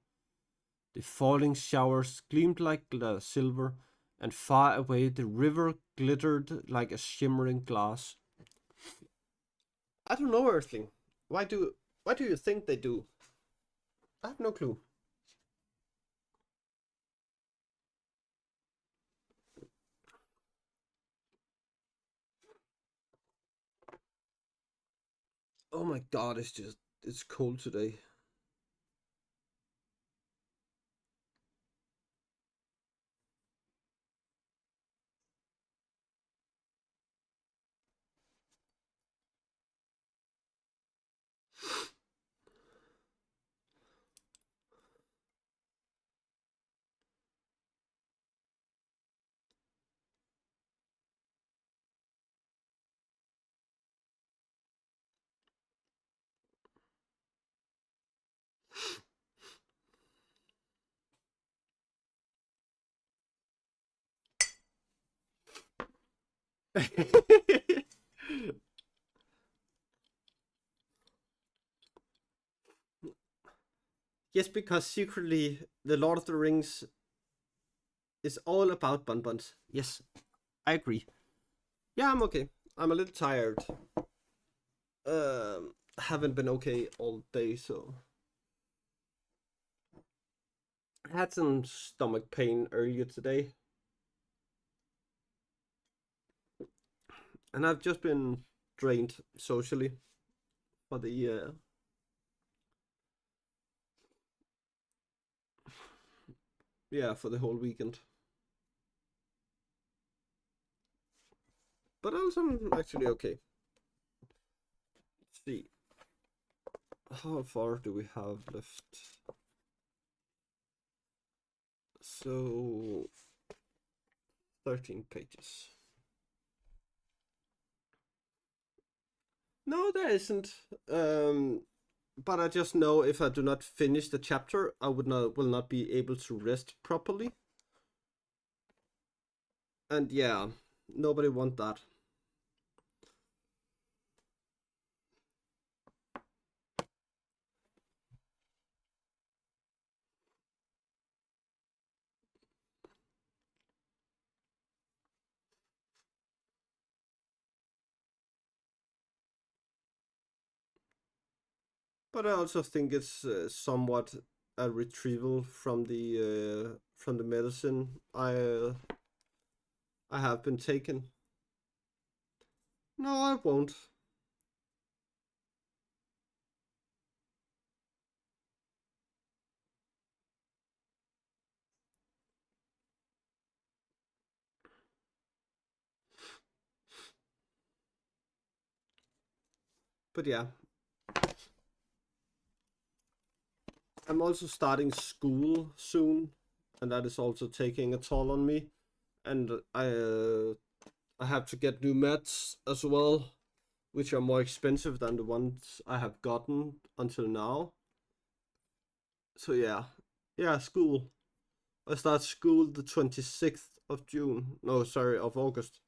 The falling showers gleamed like silver, and far away the river glittered like a shimmering glass. I don't know, Earthling. Why do you think they do? I have no clue. Oh my god, it's cold today. Yes, because secretly the Lord of the Rings is all about bonbons. Yes, I agree. Yeah, I'm okay. I'm a little tired. Haven't been okay all day, so I had some stomach pain earlier today, and I've just been drained socially for the yeah, for the whole weekend. But else I'm actually okay. Let's see, how far do we have left? So 13 pages. No, there isn't. But I just know if I do not finish the chapter, I will not be able to rest properly. And yeah, nobody want that. But I also think it's somewhat a retrieval from the medicine I have been taking. No, I won't. But yeah, I'm also starting school soon, and that is also taking a toll on me. And I have to get new meds as well, which are more expensive than the ones I have gotten until now. So yeah, school. I start school the 26th of June. No, sorry, of August.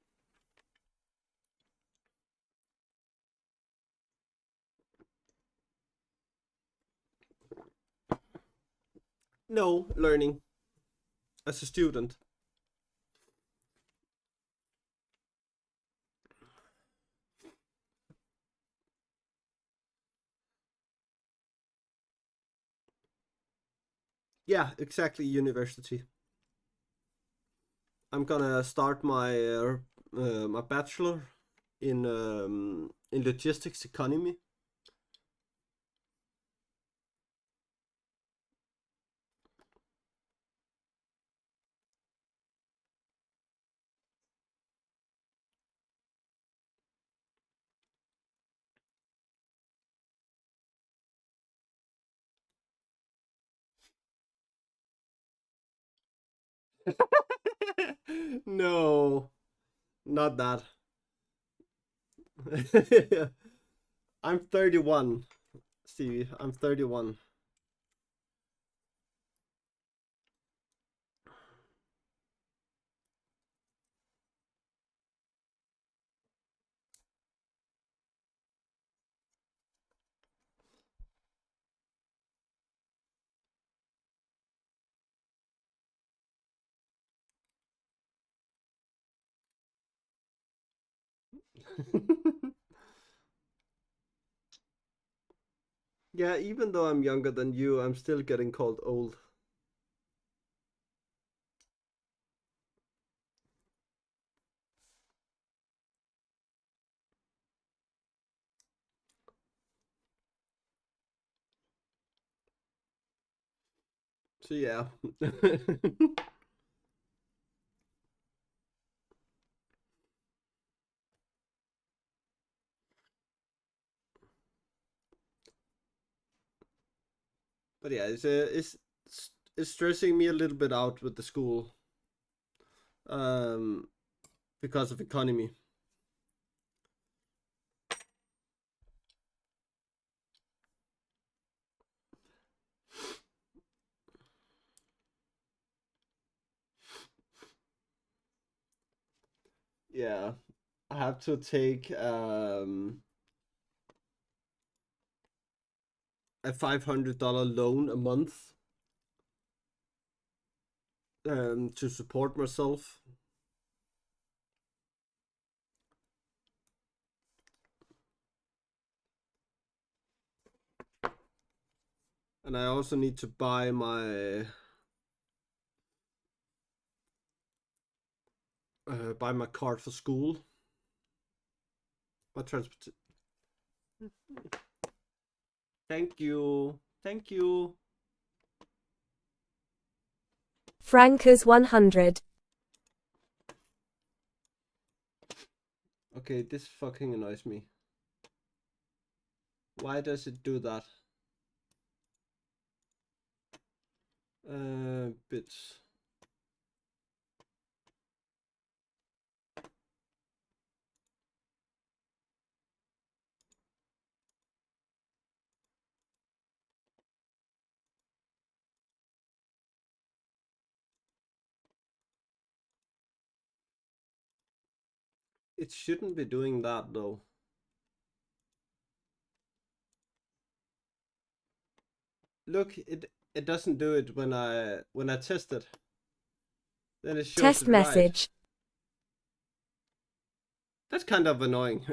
No, learning. as a student. Yeah, exactly. University. I'm gonna start my bachelor in logistics economy. No, not that. I'm 31, Stevie. I'm 31. Yeah, even though I'm younger than you, I'm still getting called old. So yeah. But yeah, it's stressing me a little bit out with the school, um, because of economy. Yeah, I have to take a $500 loan a month to support myself, and I also need to buy my card for school, my transport. Thank you, thank you. Franca's 100. Okay, this fucking annoys me. Why does it do that? Bits. It shouldn't be doing that though. Look, it doesn't do it when I test it. Then it shows Test it right. message. That's kind of annoying.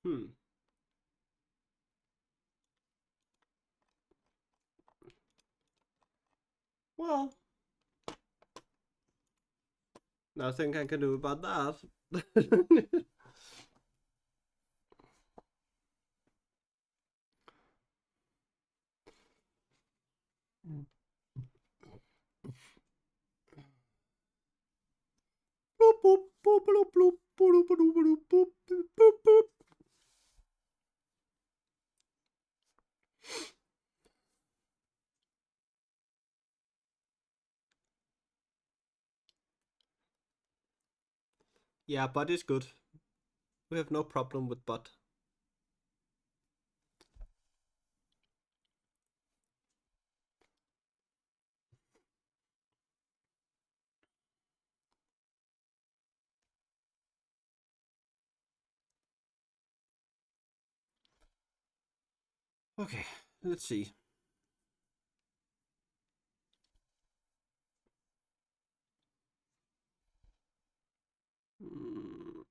Hmm. Well, nothing I can do about that. Yeah, butt is good. We have no problem with butt. Okay, let's see. Mm,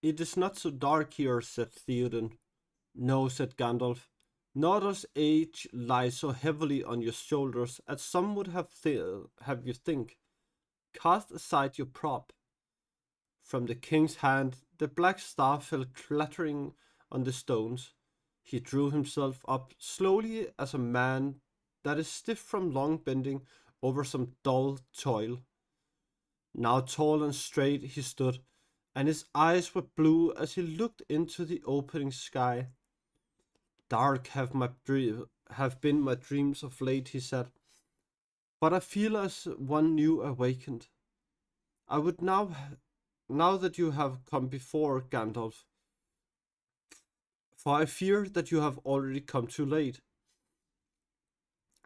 It is not so dark here, said Theoden. No, said Gandalf. Nor does age lie so heavily on your shoulders as some would have you think. Cast aside your prop. From the king's hand the black staff fell clattering on the stones. He drew himself up slowly as a man that is stiff from long bending over some dull toil. Now tall and straight he stood, and his eyes were blue as he looked into the opening sky. Dark have been my dreams of late, he said, but I feel as one new awakened. I would now that you have come before, Gandalf, for I fear that you have already come too late,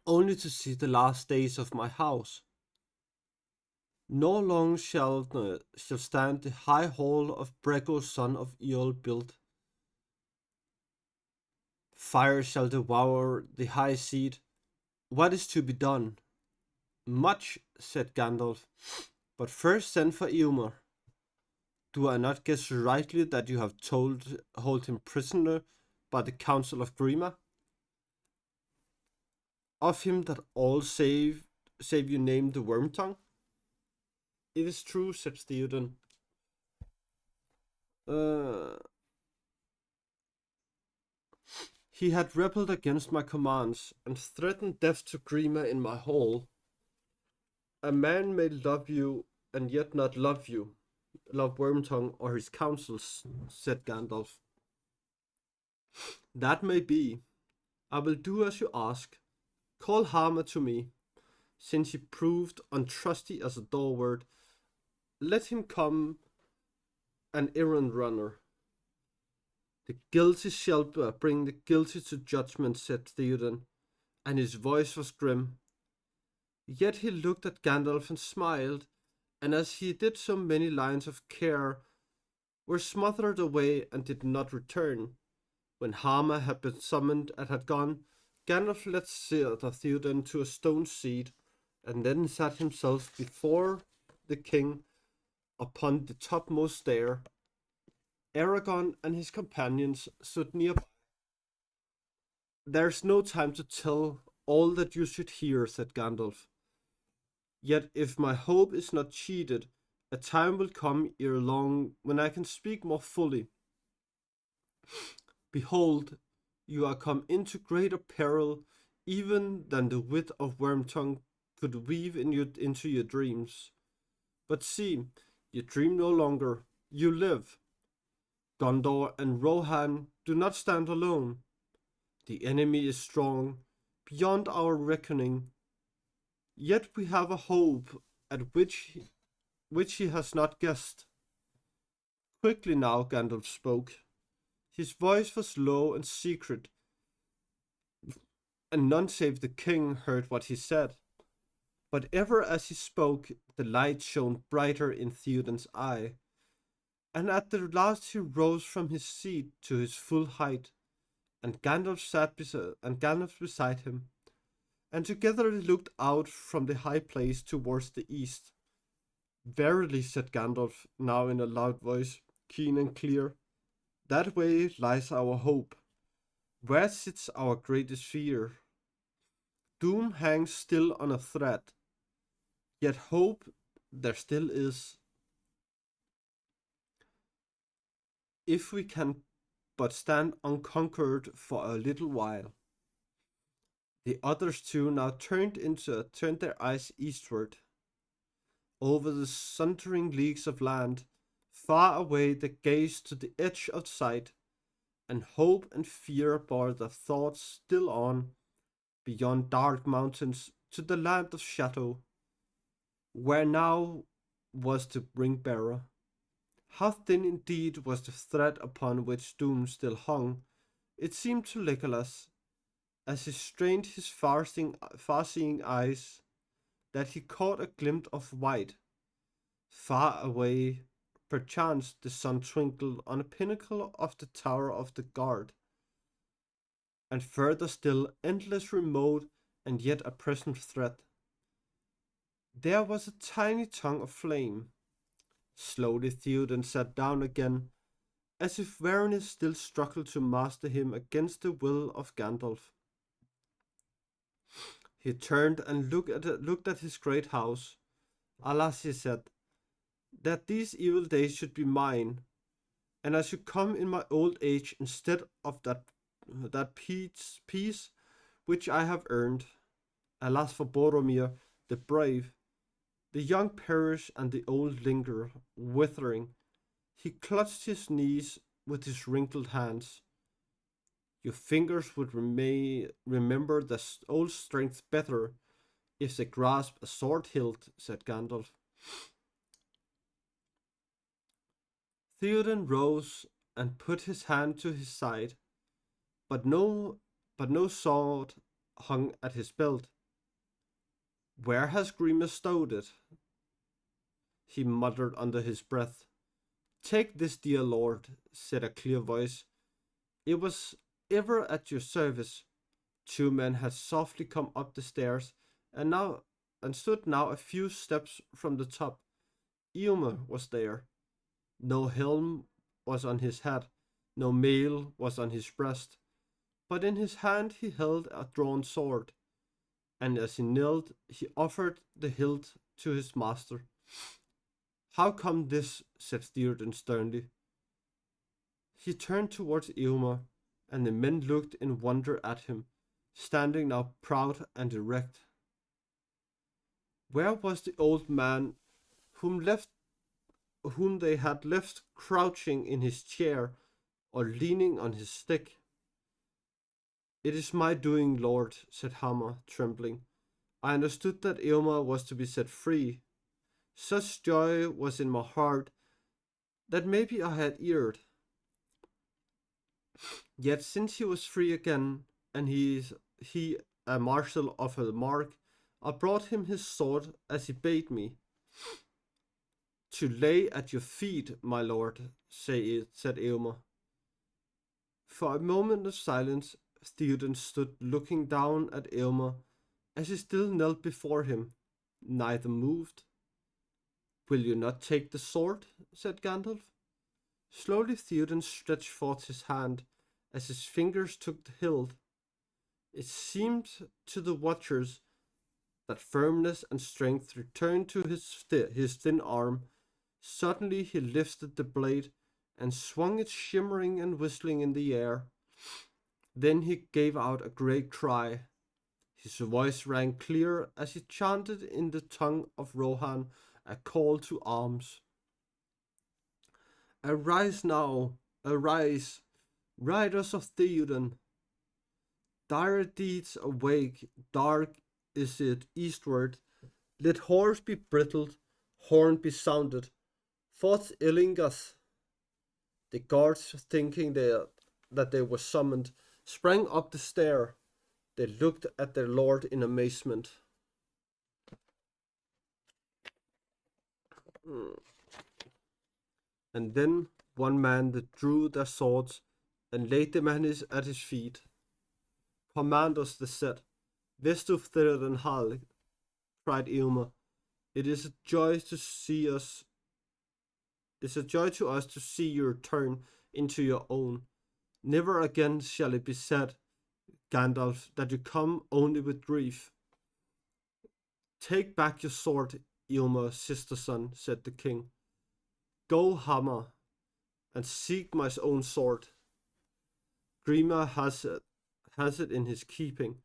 only to see the last days of my house. Nor long shall stand the high hall of Brego, son of Eorl, built. Fire shall devour the high seat. What is to be done? Much, said Gandalf, but first send for Eomer. Do I not guess rightly that you have hold him prisoner by the council of Grima? Of him that all save you name the Wormtongue? It is true, said Theoden. Uh, he had rebelled against my commands and threatened death to Grima in my hall. A man may love you and yet not love Wormtongue or his counsels, said Gandalf. That may be. I will do as you ask. Call Harma to me. Since he proved untrusty as a doorward, let him come an errand runner. The guilty shall bring the guilty to judgment, said Theoden, and his voice was grim. Yet he looked at Gandalf and smiled, and as he did so many lines of care were smothered away and did not return. When Harma had been summoned and had gone, Gandalf led Theoden to a stone seat, and then sat himself before the king upon the topmost stair. Aragorn and his companions stood nearby. There's no time to tell all that you should hear, said Gandalf. Yet if my hope is not cheated, a time will come ere long when I can speak more fully. Behold, you are come into greater peril even than the wit of Wormtongue could weave into your dreams. But see, you dream no longer, you live. Gondor and Rohan do not stand alone. The enemy is strong, beyond our reckoning. Yet we have a hope at which he has not guessed. Quickly now Gandalf spoke. His voice was low and secret, and none save the king heard what he said. But ever as he spoke, the light shone brighter in Theoden's eye, and at the last he rose from his seat to his full height, and Gandalf beside him, and together they looked out from the high place towards the east. Verily, said Gandalf, now in a loud voice, keen and clear, that way lies our hope. Where sits our greatest fear? Doom hangs still on a thread, yet hope there still is. If we can but stand unconquered for a little while. The others too now turned their eyes eastward. Over the sundering leagues of land, far away they gazed to the edge of sight, and hope and fear bore their thoughts still on, beyond dark mountains to the land of shadow, where now was the ring-bearer. How thin indeed was the thread upon which doom still hung, it seemed to Legolas, as he strained his far-seeing eyes, that he caught a glimpse of white, Far away, perchance the sun twinkled on a pinnacle of the tower of the guard, and further still, endless remote and yet a present threat. There was a tiny tongue of flame. Slowly Theoden sat down again, as if weariness still struggled to master him against the will of Gandalf. He turned and looked at his great house. Alas, he said, that these evil days should be mine, and I should come in my old age instead of that peace which I have earned. Alas for Boromir, the brave. The young perish and the old linger, withering. He clutched his knees with his wrinkled hands. Your fingers would remember the old strength better if they grasped a sword hilt, said Gandalf. Theoden rose and put his hand to his side, but no sword hung at his belt. Where has Grima stowed it? He muttered under his breath. Take this, dear lord, said a clear voice. It was ever at your service. Two men had softly come up the stairs and stood now a few steps from the top. Eomer was there. No helm was on his head, no mail was on his breast, but in his hand he held a drawn sword, and as he knelt he offered the hilt to his master. How come this? Said Theoden sternly. He turned towards Eomer, and the men looked in wonder at him, standing now proud and erect. Where was the old man whom they had left crouching in his chair or leaning on his stick? It is my doing, lord, said Hammer, trembling. I understood that Eomer was to be set free. Such joy was in my heart that maybe I had erred. Yet since he was free again, and he a marshal of the mark, I brought him his sword as he bade me. To lay at your feet, my lord, said Eomer. For a moment of silence, Theoden stood looking down at Eomer as he still knelt before him. Neither moved. Will you not take the sword? Said Gandalf. Slowly Theoden stretched forth his hand as his fingers took the hilt. It seemed to the watchers that firmness and strength returned to his thin arm. Suddenly he lifted the blade and swung it shimmering and whistling in the air. Then he gave out a great cry. His voice rang clear as he chanted in the tongue of Rohan a call to arms. Arise now, arise, riders of Theoden. Dire deeds awake, dark is it eastward. Let horse be brittled, horn be sounded. Forth Illingas. The guards, thinking that they were summoned, sprang up the stair. They looked at their lord in amazement. And then one man that drew their swords and laid them at his feet. Command us, they said. Vestuf Theoden Hall, cried Eomer. It is a joy to see us. It's a joy to us to see you return into your own. Never again shall it be said, Gandalf, that you come only with grief. Take back your sword, Eomer, sister son, said the king. Go, Hammer, and seek my own sword. Grima has it in his keeping.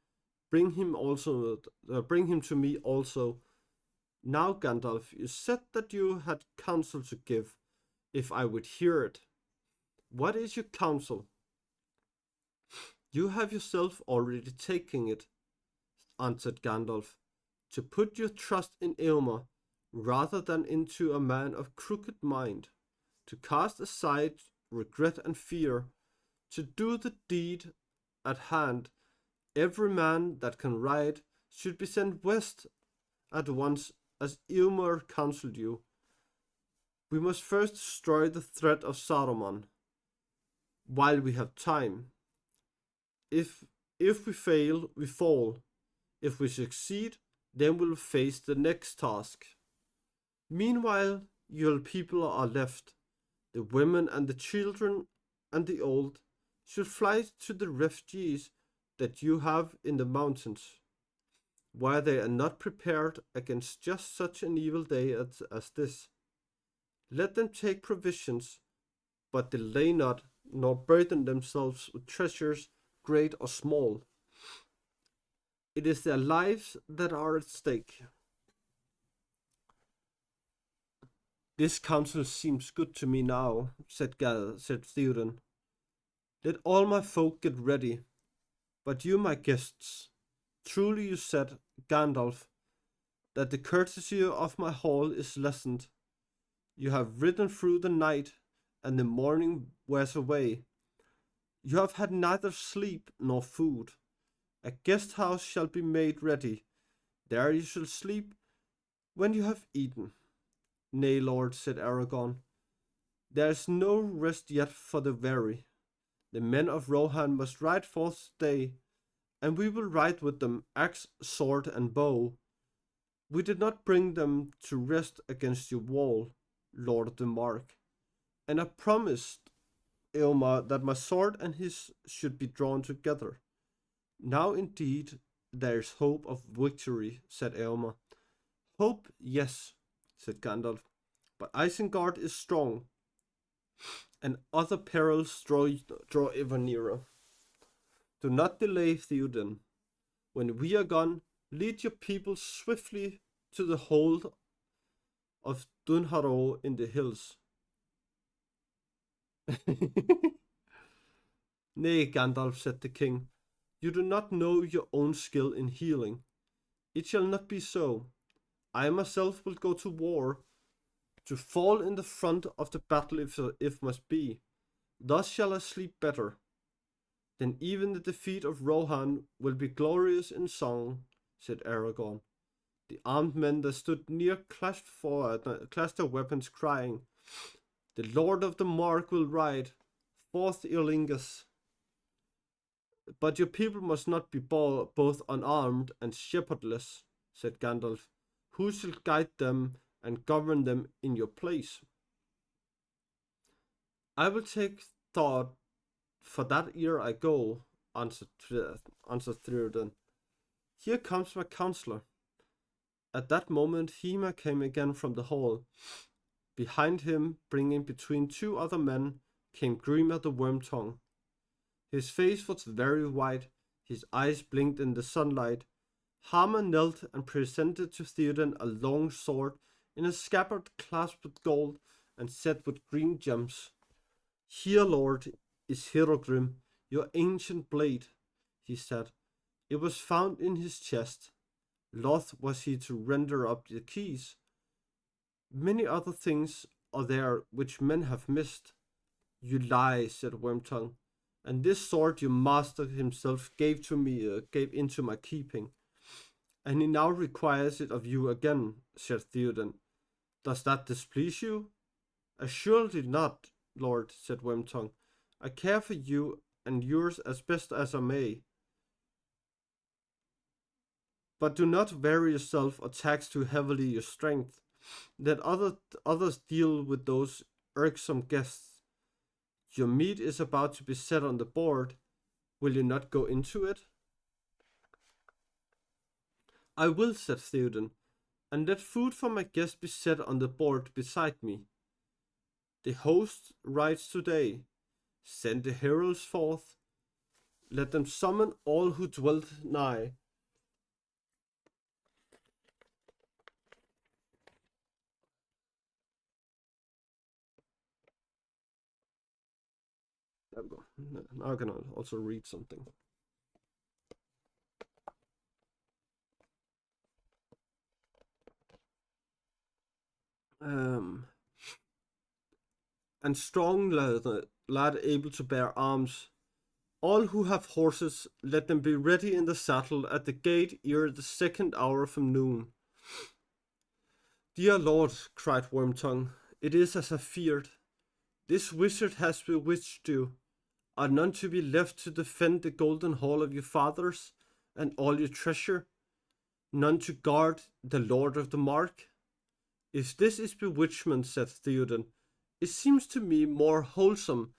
Bring him to me also. Now, Gandalf, you said that you had counsel to give, if I would hear it. What is your counsel? You have yourself already taken it, answered Gandalf, to put your trust in Eomer rather than into a man of crooked mind, to cast aside regret and fear, to do the deed at hand. Every man that can ride should be sent west at once, as Eomer counseled you. We must first destroy the threat of Saruman while we have time. If if we fail, we fall. If we succeed, then we'll face the next task. Meanwhile, your people are left. The women and the children and the old should fly to the refuges that you have in the mountains, where they are not prepared against just such an evil day as this. Let them take provisions, but delay not, nor burden themselves with treasures, great or small. It is their lives that are at stake. This counsel seems good to me now, said Theoden. Let all my folk get ready, but you, my guests, truly you said, Gandalf, that the courtesy of my hall is lessened. You have ridden through the night, and the morning wears away. You have had neither sleep nor food. A guest house shall be made ready. There you shall sleep when you have eaten. Nay, lord, said Aragorn, there is no rest yet for the weary. The men of Rohan must ride forth today, and we will ride with them axe, sword, and bow. We did not bring them to rest against your wall, Lord of the Mark, and I promised Eomer that my sword and his should be drawn together. Now indeed there is hope of victory, said Eomer. Hope, yes, said Gandalf, but Isengard is strong, and other perils draw ever nearer. Do not delay, Theoden. When we are gone, lead your people swiftly to the hold of Dunharrow in the hills. Nay, Gandalf, said the king, you do not know your own skill in healing. It shall not be so. I myself will go to war, to fall in the front of the battle if must be. Thus shall I sleep better. Then even the defeat of Rohan will be glorious in song, said Aragorn. The armed men that stood near clashed their weapons, crying, the Lord of the Mark will ride, forth Eorlingas. But your people must not be both unarmed and shepherdless, said Gandalf. Who shall guide them and govern them in your place? I will take thought for that ere I go, answered Theoden. Here comes my counselor. At that moment Hema came again from the hall. Behind him, bringing between two other men, came Grima the Wormtongue. His face was very white, his eyes blinked in the sunlight. Hama knelt and presented to Theoden a long sword in a scabbard clasped with gold and set with green gems. Here, lord, is Hirogrim, your ancient blade, he said. It was found in his chest. Loth was he to render up the keys. Many other things are there which men have missed. You lie, said Wormtongue, and this sword your master himself gave into my keeping, and he now requires it of you again, said Theoden. Does that displease you? Assuredly not, lord, said Wormtongue. I care for you and yours as best as I may. But do not weary yourself or tax too heavily your strength. Let others deal with those irksome guests. Your meat is about to be set on the board. Will you not go into it? I will, said Theoden, and let food for my guest be set on the board beside me. The host rides today. Send the heralds forth. Let them summon all who dwelt nigh. There we go. Now I can also read something. And strong lad able to bear arms. All who have horses, let them be ready in the saddle at the gate ere the second hour from noon. Dear lord, cried Wormtongue, it is as I feared. This wizard has bewitched you. Are none to be left to defend the golden hall of your fathers and all your treasure? None to guard the Lord of the Mark? If this is bewitchment, said Theoden, it seems to me more wholesome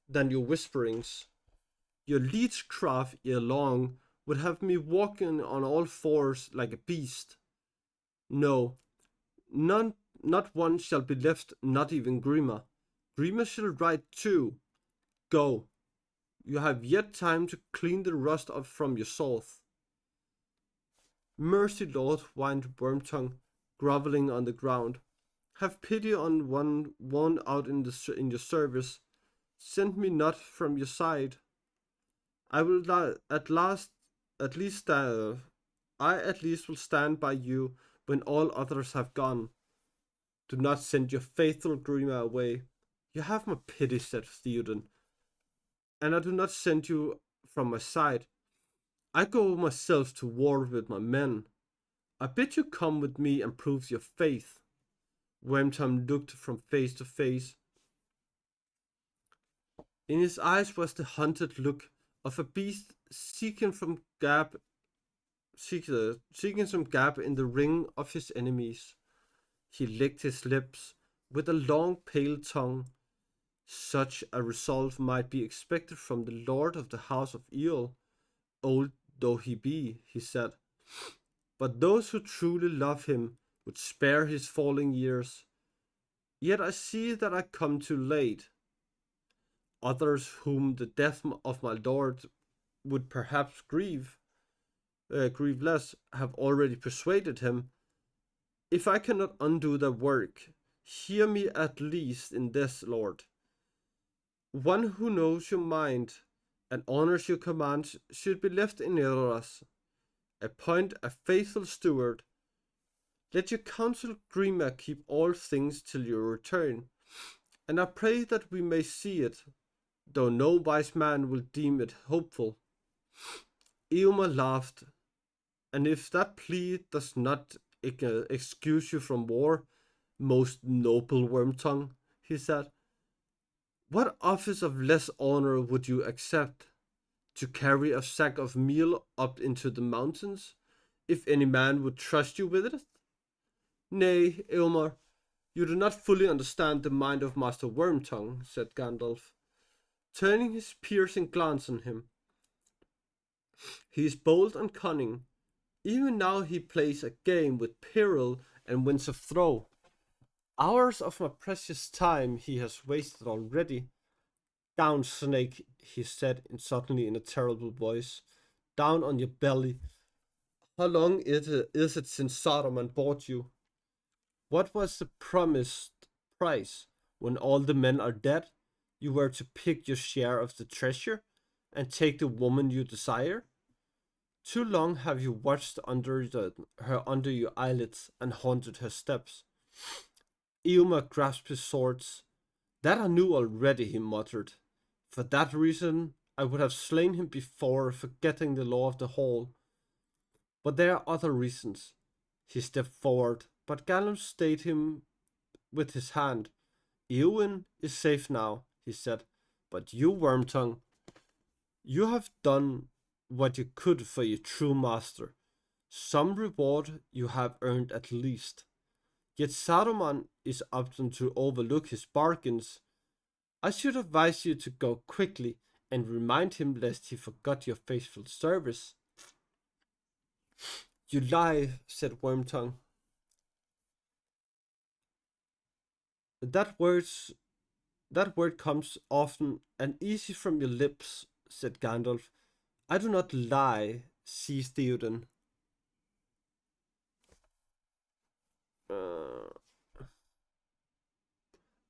than your whisperings. Your leechcraft ere long would have me walking on all fours like a beast. No, none, not one shall be left, not even Grima. Grima shall ride too. Go. You have yet time to clean the rust up from your souls. Mercy, Lord, whined Wormtongue, grovelling on the ground. Have pity on one worn out in your service. Send me not from your side. I will at least will stand by you when all others have gone. Do not send your faithful Grima away. You have my pity, said Theoden, and I do not send you from my side. I go myself to war with my men. I bid you come with me and prove your faith. Wormtongue looked from face to face. In his eyes was the hunted look of a beast seeking some gap in the ring of his enemies. He licked his lips with a long pale tongue. Such a resolve might be expected from the lord of the house of Eel, old though he be, he said. But those who truly love him would spare his falling years. Yet I see that I come too late. Others whom the death of my lord would perhaps grieve less, have already persuaded him. If I cannot undo their work, hear me at least in this, Lord. One who knows your mind and honors your commands should be left in Eros. Appoint a faithful steward. Let your counsel Grima keep all things till your return, and I pray that we may see it, though no wise man will deem it hopeful. Eomer laughed, and if that plea does not excuse you from war, most noble Wormtongue, he said, what office of less honor would you accept? To carry a sack of meal up into the mountains, if any man would trust you with it? Nay, Eomer, you do not fully understand the mind of Master Wormtongue, said Gandalf, turning his piercing glance on him. He is bold and cunning. Even now he plays a game with peril and wins a throw. Hours of my precious time he has wasted already. Down, snake, he said suddenly in a terrible voice. Down on your belly. How long is it since Saruman bought you? What was the promised price? When all the men are dead, you were to pick your share of the treasure and take the woman you desire? Too long have you watched her under your eyelids and haunted her steps. Eomer grasped his swords. That I knew already, he muttered. For that reason I would have slain him before, forgetting the law of the hall. But there are other reasons. He stepped forward, but Gandalf stayed him with his hand. Eowyn is safe now, he said, but you, Wormtongue, you have done what you could for your true master. Some reward you have earned at least. Yet Saruman is often to overlook his bargains. I should advise you to go quickly and remind him lest he forgot your faithful service. You lie, said Wormtongue. That word comes often and easy from your lips, said Gandalf. I do not lie, seized Theoden.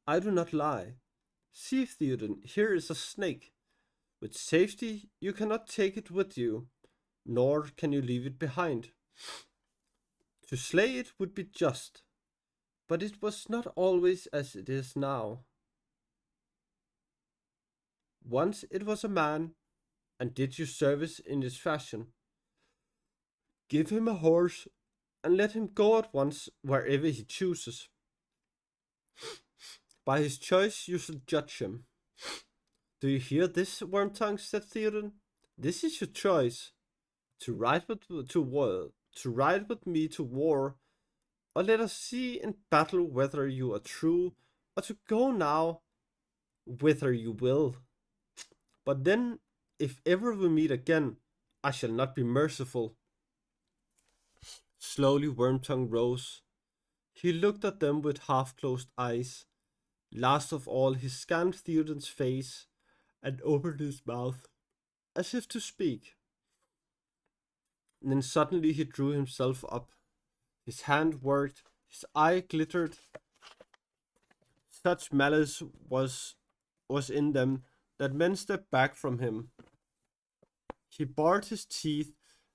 I do not lie. See, Theoden, here is a snake. With safety you cannot take it with you, nor can you leave it behind. To slay it would be just, but it was not always as it is now. Once it was a man, and did you service in this fashion. Give him a horse, and let him go at once wherever he chooses. By his choice you shall judge him. Do you hear this, Wormtongue? Said Theoden. This is your choice: to ride with me to war, or let us see in battle whether you are true, or to go now whither you will. But then, if ever we meet again, I shall not be merciful. Slowly Wormtongue rose. He looked at them with half-closed eyes. Last of all, he scanned Theoden's face and opened his mouth, as if to speak. Then suddenly he drew himself up. His hand worked, his eye glittered. Such malice was in them that men stepped back from him. He bared his teeth,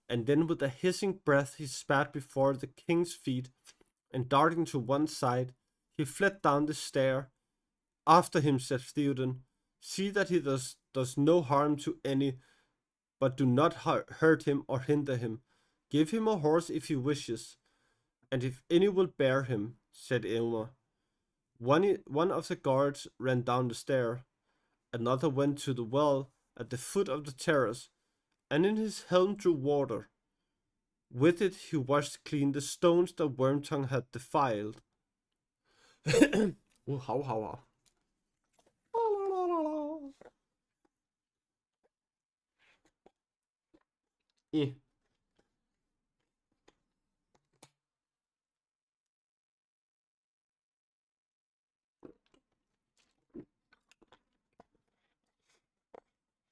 and then with a hissing breath he spat before the king's feet, and darting to one side, he fled down the stair. After him, said Theoden. See that he does no harm to any, but do not hurt him or hinder him. Give him a horse if he wishes, and if any will bear him, said Eomer. One of the guards ran down the stair, another went to the well at the foot of the terrace, and in his helm drew water. With it he washed clean the stones that Wormtongue had defiled. Oh, how. Eh.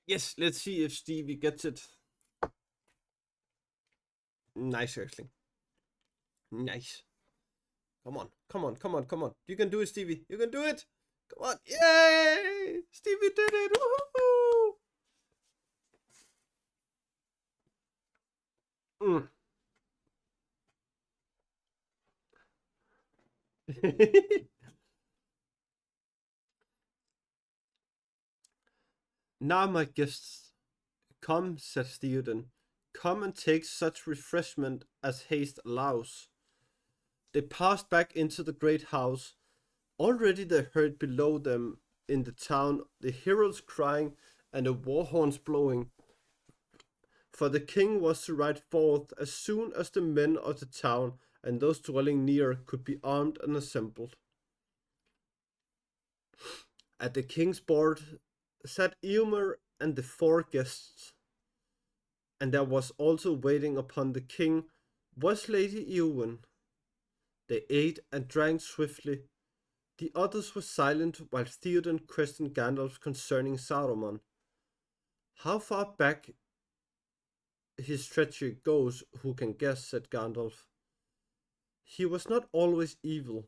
Yes, let's see if Stevie gets it. Nice, actually. Nice. Come on. You can do it, Stevie. You can do it. Come on. Yay! Stevie did it. Woohoo! Mm. Now, my guests, come, said Theoden. Come and take such refreshment as haste allows. They passed back into the great house. Already they heard below them in the town the heralds crying and the war horns blowing. For the king was to ride forth as soon as the men of the town and those dwelling near could be armed and assembled. At the king's board sat Eomer and the 4 guests, and there was also waiting upon the king was Lady Eowyn. They ate and drank swiftly. The others were silent while Theoden questioned Gandalf concerning Saruman. How far back his treachery goes, who can guess, said Gandalf. He was not always evil.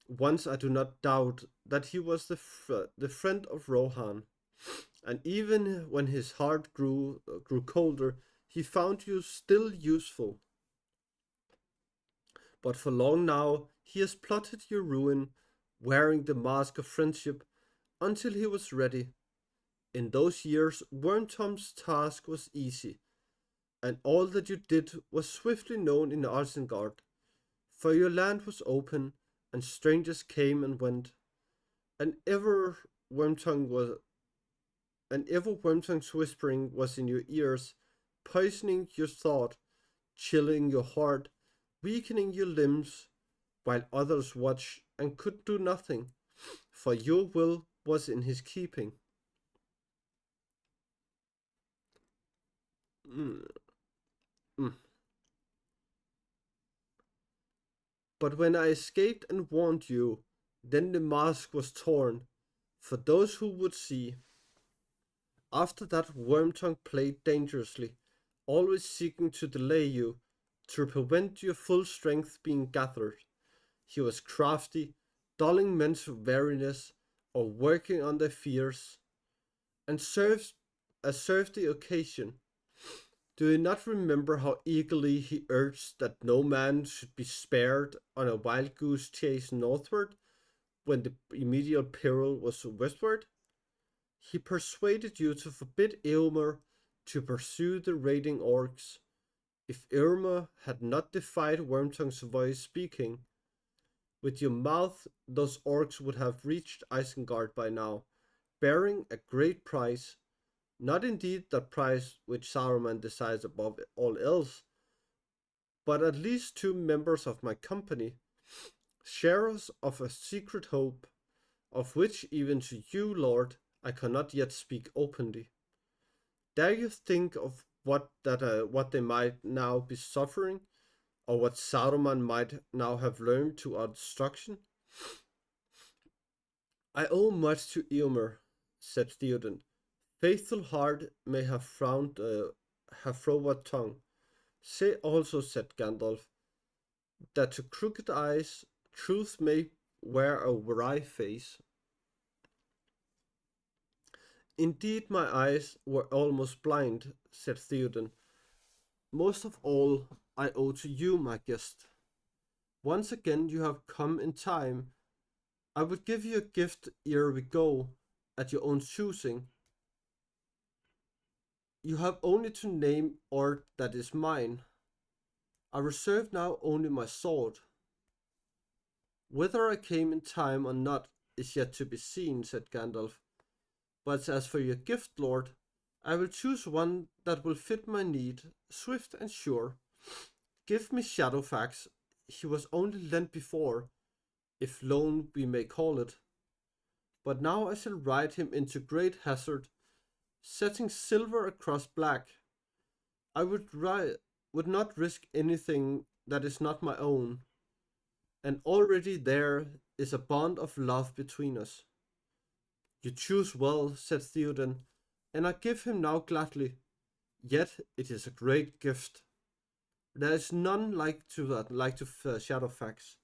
Once I do not doubt that he was the friend of Rohan, and even when his heart grew colder, he found you still useful. But for long now he has plotted your ruin, wearing the mask of friendship, until he was ready. In those years Wormtongue's task was easy, and all that you did was swiftly known in Isengard, for your land was open, and strangers came and went, and ever Wormtongue's whispering was in your ears, poisoning your thought, chilling your heart, weakening your limbs, while others watched and could do nothing, for your will was in his keeping. Mm. Mm. But when I escaped and warned you, then the mask was torn, for those who would see. After that Wormtongue played dangerously, always seeking to delay you, to prevent your full strength being gathered. He was crafty, dulling men's weariness, or working on their fears, and served the occasion. Do you not remember how eagerly he urged that no man should be spared on a wild goose chase northward, when the immediate peril was westward? He persuaded you to forbid Eomer to pursue the raiding orcs. If Irma had not defied Wormtongue's voice speaking, With your mouth, those orcs would have reached Isengard by now, bearing a great prize, not indeed that prize which Saruman desires above all else, but at least two members of my company, sharers of a secret hope, of which even to you, Lord, I cannot yet speak openly. Dare you think of what they might now be suffering, or what Saruman might now have learned to our destruction? I owe much to Eomer, said Theoden. Faithful heart may have froward tongue. Say also, said Gandalf, that to crooked eyes truth may wear a wry face. Indeed, my eyes were almost blind, said Theoden. Most of all, I owe to you, my guest. Once again you have come in time. I would give you a gift ere we go, at your own choosing. You have only to name aught that is mine. I reserve now only my sword. Whether I came in time or not is yet to be seen, said Gandalf. But as for your gift, Lord, I will choose one that will fit my need, swift and sure. Give me Shadowfax. He was only lent before, if loan we may call it. But now I shall ride him into great hazard, setting silver across black. I would not risk anything that is not my own, and already there is a bond of love between us. You choose well, said Theoden, and I give him now gladly. Yet it is a great gift. There is none like to Shadowfax.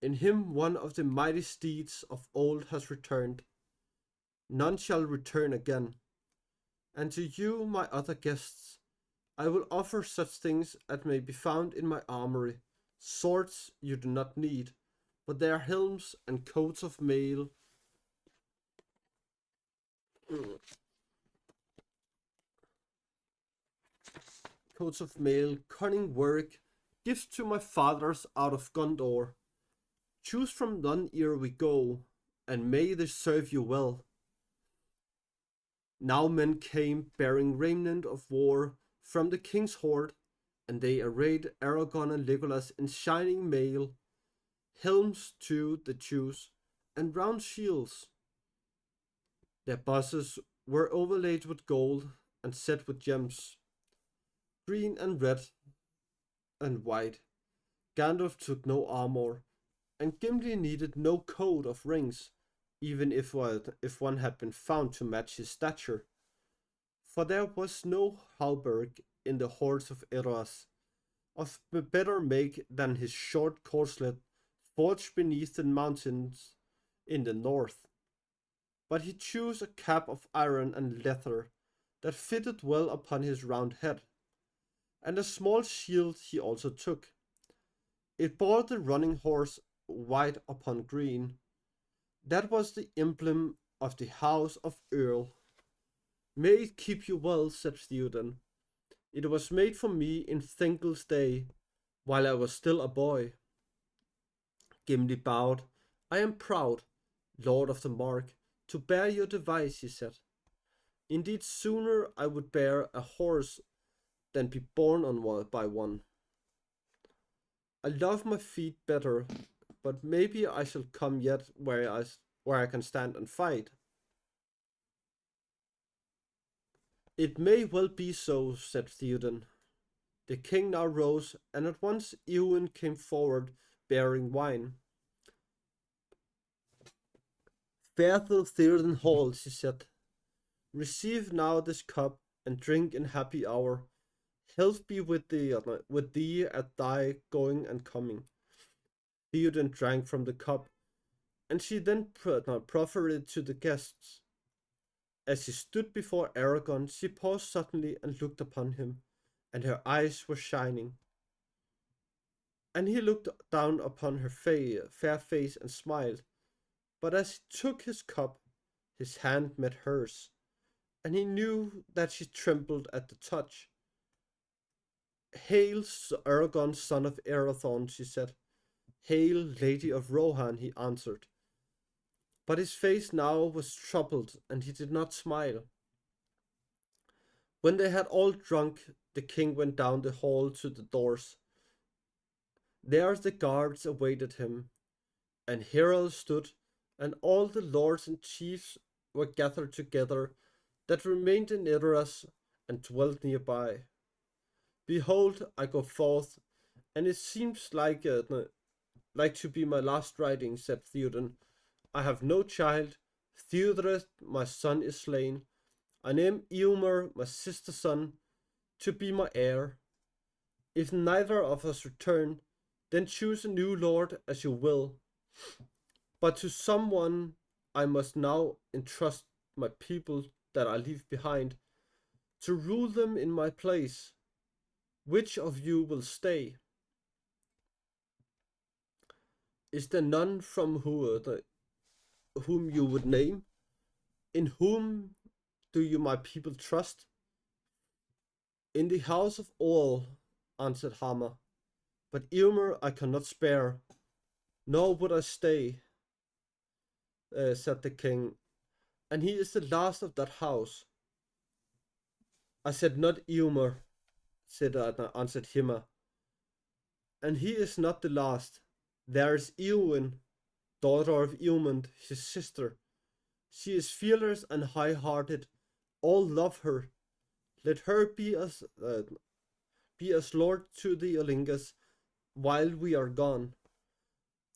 In him one of the mighty steeds of old has returned. None shall return again. And to you, my other guests, I will offer such things as may be found in my armory. Swords you do not need, but there are helms and coats of mail. Coats of mail, cunning work, gifts to my fathers out of Gondor. Choose from none ere we go, and may they serve you well. Now men came bearing remnant of war from the king's horde, and they arrayed Aragorn and Legolas in shining mail, helms too they chose, and round shields. Their bosses were overlaid with gold and set with gems, green and red and white. Gandalf took no armor, and Gimli needed no coat of rings, even if one had been found to match his stature. For there was no hauberk in the hordes of Eros, of better make than his short corslet forged beneath the mountains in the north. But he chose a cap of iron and leather that fitted well upon his round head, and a small shield he also took. It bore the running horse white upon green. That was the emblem of the house of Earl. May it keep you well, said Theoden. It was made for me in Thengil's day, while I was still a boy. Gimli bowed. I am proud, Lord of the Mark, to bear your device, he said. Indeed, sooner I would bear a horse than be borne on by one. I love my feet better, but maybe I shall come yet where I can stand and fight. It may well be so, said Theoden. The king now rose, and at once Eowyn came forward, bearing wine. Farewell, Theoden Hall, she said. Receive now this cup, and drink in happy hour. Health be with thee at thy going and coming. Theoden drank from the cup, and she then proffered it to the guests. As she stood before Aragorn, she paused suddenly and looked upon him, and her eyes were shining. And he looked down upon her fair face and smiled. But as he took his cup, his hand met hers, and he knew that she trembled at the touch. Hail, Aragorn, son of Arathorn, she said. Hail, Lady of Rohan, he answered. But his face now was troubled, and he did not smile. When they had all drunk, the king went down the hall to the doors. There the guards awaited him, and heralds stood, and all the lords and chiefs were gathered together that remained in Edoras and dwelt nearby. Behold, I go forth, and it seems like to be my last riding, said Theoden. I have no child. Theodred, my son, is slain. I name Eomer, my sister's son, to be my heir. If neither of us return, then choose a new lord as you will. But to someone I must now entrust my people that I leave behind, to rule them in my place. Which of you will stay? Is there none from whom you would name? In whom do you my people trust? In the house of all, answered Hama, but Eomer I cannot spare, nor would I stay, said the king, and he is the last of that house. I said not Eomer, answered Hima, and he is not the last. There is Eowyn, daughter of Eomund, his sister. She is fearless and high-hearted. All love her. Let her be as lord to the Olingas while we are gone.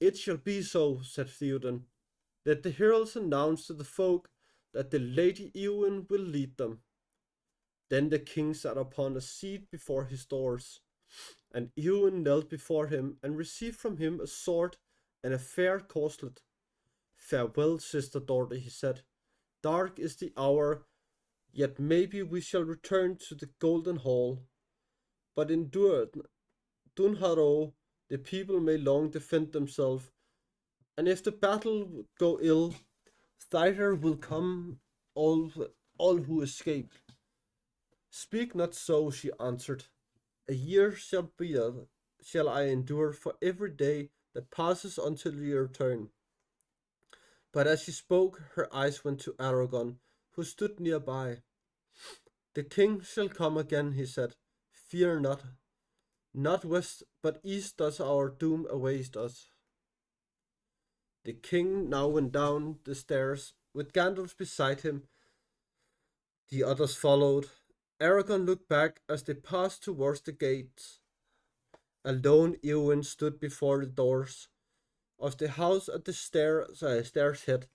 It shall be so, said Theoden. Let the heralds announce to the folk that the Lady Eowyn will lead them. Then the king sat upon a seat before his doors, and Eowyn knelt before him and received from him a sword and a fair corslet. Farewell, sister daughter, he said. Dark is the hour, yet maybe we shall return to the Golden Hall. But in Dunharrow the people may long defend themselves, and if the battle go ill, thither will come all who escape. Speak not so, she answered. A year shall I endure for every day that passes until your return. But as she spoke, her eyes went to Aragon, who stood nearby. The king shall come again, he said. Fear not. Not west, but east does our doom await us. The king now went down the stairs, with Gandalf beside him. The others followed. Aragon looked back as they passed towards the gates. Alone Eowyn stood before the doors of the house at the stairs head.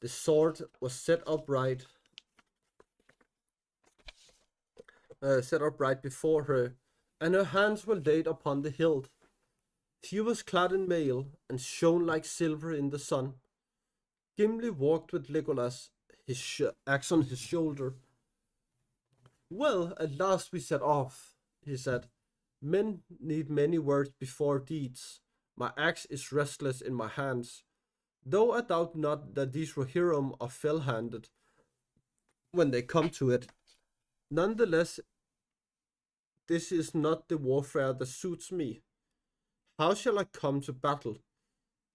The sword was set upright before her, and her hands were laid upon the hilt. She was clad in mail, and shone like silver in the sun. Gimli walked with Legolas, his axe on his shoulder. Well, at last we set off, he said. Men need many words before deeds. My axe is restless in my hands, though I doubt not that these Rohirrim are fell-handed when they come to it. Nonetheless, this is not the warfare that suits me. How shall I come to battle?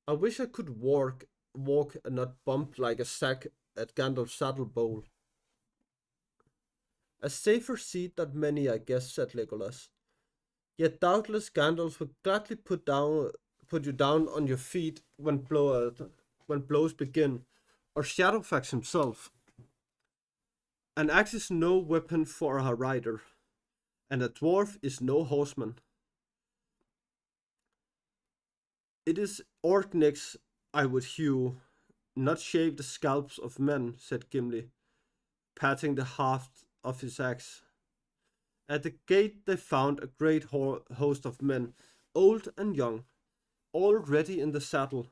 I wish I could walk and not bump like a sack at Gandalf's saddle bow. A safer seat than many, I guess, said Legolas. Yet doubtless Gandalf would gladly put you down on your feet when blows begin, or Shadowfax himself. An axe is no weapon for a rider, and a dwarf is no horseman. It is orc necks I would hew, not shave the scalps of men, said Gimli, patting the haft of his axe. At the gate they found a great host of men, old and young, all ready in the saddle.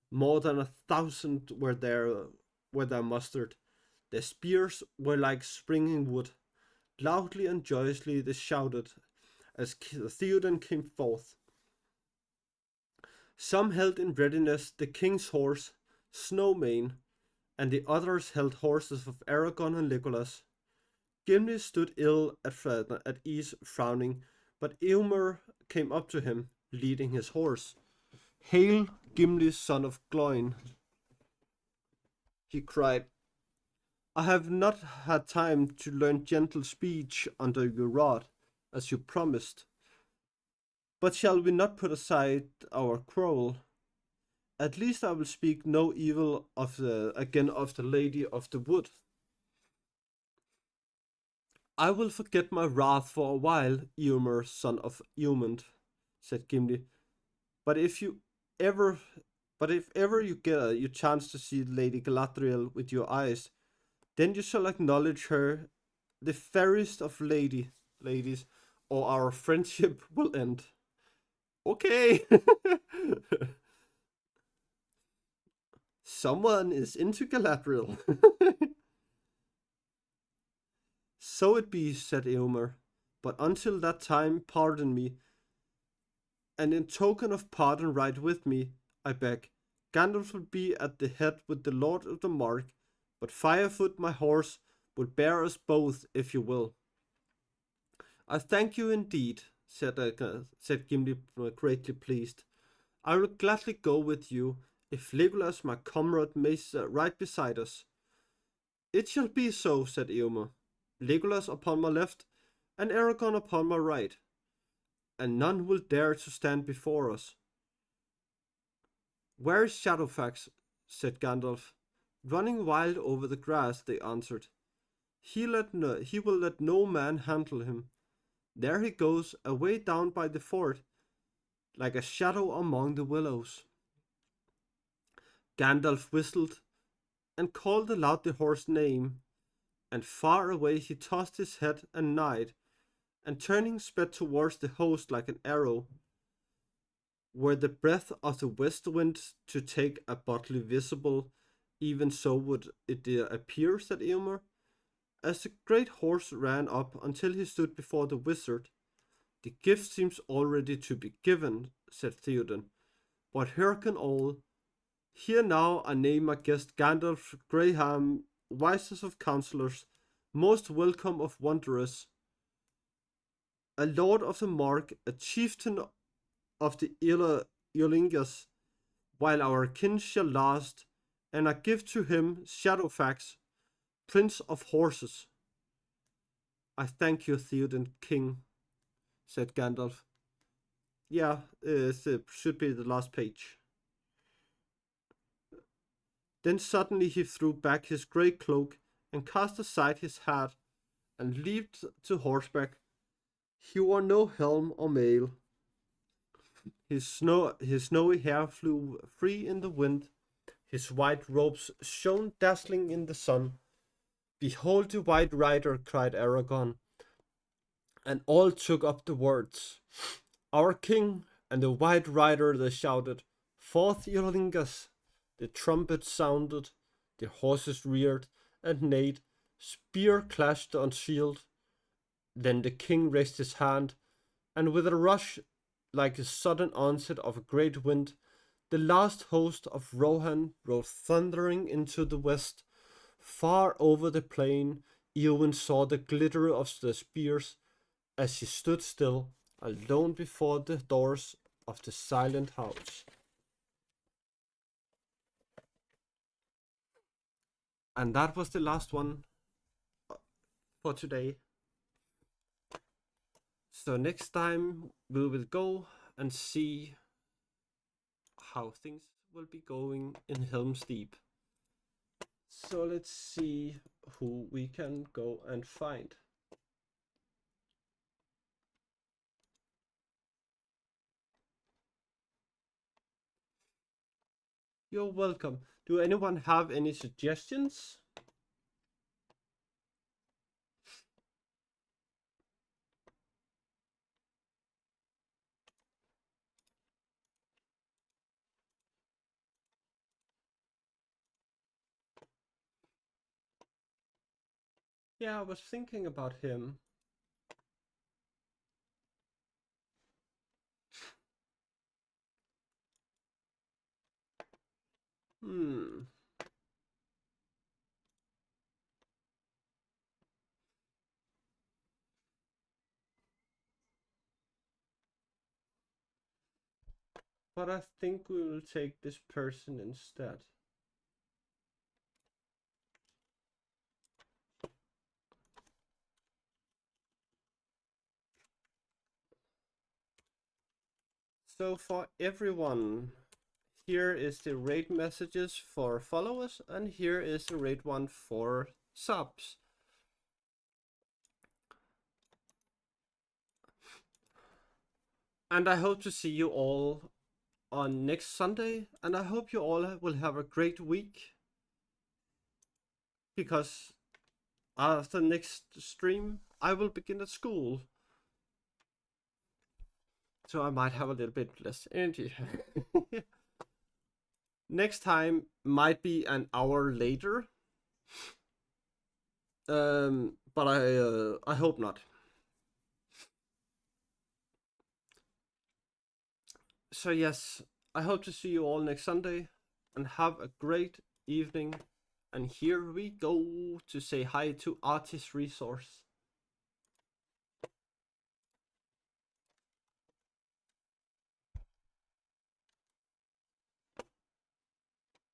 More than 1,000 were there mustered. Their spears were like springing wood. Loudly and joyously they shouted as Theoden came forth. Some held in readiness the king's horse, Snowmane, and the others held horses of Aragorn and Legolas. Gimli stood ill at ease, frowning, but Eomer came up to him, leading his horse. Hail, Gimli, son of Gloin, he cried. I have not had time to learn gentle speech under your rod, as you promised. But shall we not put aside our quarrel? At least I will speak no evil of the Lady of the Wood. I will forget my wrath for a while, Eomer, son of Eomund, said Gimli. But if you ever, but if ever you get a chance to see Lady Galadriel with your eyes, then you shall acknowledge her the fairest of ladies, or our friendship will end. Okay. Someone is into Galadriel. So it be, said Eomer. But until that time, pardon me, and in token of pardon ride with me, I beg. Gandalf will be at the head with the Lord of the Mark, but Firefoot, my horse, will bear us both, if you will. I thank you indeed, said Gimli, greatly pleased. I will gladly go with you, if Legolas, my comrade, may ride beside us. It shall be so, said Eomer. Legolas upon my left, and Aragorn upon my right, and none will dare to stand before us. Where is Shadowfax? Said Gandalf. Running wild over the grass, they answered. He will let no man handle him. There he goes, away down by the ford, like a shadow among the willows. Gandalf whistled and called aloud the horse's name, and far away he tossed his head and neighed, and turning sped towards the host like an arrow. Were the breath of the west wind to take a bodily visible, even so would it appear, said Eomer. As the great horse ran up until he stood before the wizard, the gift seems already to be given, said Theoden. But hearken all. Here now I name my guest Gandalf Graham, wisest of counsellors, most welcome of wanderers, a lord of the Mark, a chieftain of the Eorlingas, while our kin shall last, and I give to him Shadowfax, prince of horses. I thank you, Theoden, king, said Gandalf. Yeah, it should be the last page. Then suddenly he threw back his grey cloak and cast aside his hat and leaped to horseback. He wore no helm or mail. His snowy hair flew free in the wind. His white robes shone dazzling in the sun. Behold the white rider, cried Aragorn, and all took up the words. Our king and the white rider, they shouted. Forth, Eorlingas! The trumpet sounded, the horses reared and neighed, spear clashed on shield. Then the king raised his hand, and with a rush like the sudden onset of a great wind, the last host of Rohan rode thundering into the west. Far over the plain, Eowyn saw the glitter of the spears as she stood still, alone before the doors of the silent house. And that was the last one for today. So next time we will go and see how things will be going in Helm's Deep. So let's see who we can go and find. You're welcome. Do anyone have any suggestions? Yeah, I was thinking about him. Hmm. But I think we will take this person instead. So for everyone, here is the rate messages for followers, and here is the rate one for subs. And I hope to see you all on next Sunday, and I hope you all will have a great week, because after next stream I will begin at school, so I might have a little bit less energy. Next time might be an hour later, but I hope not. So yes, I hope to see you all next Sunday, and have a great evening. And here we go to say hi to Artist Resource.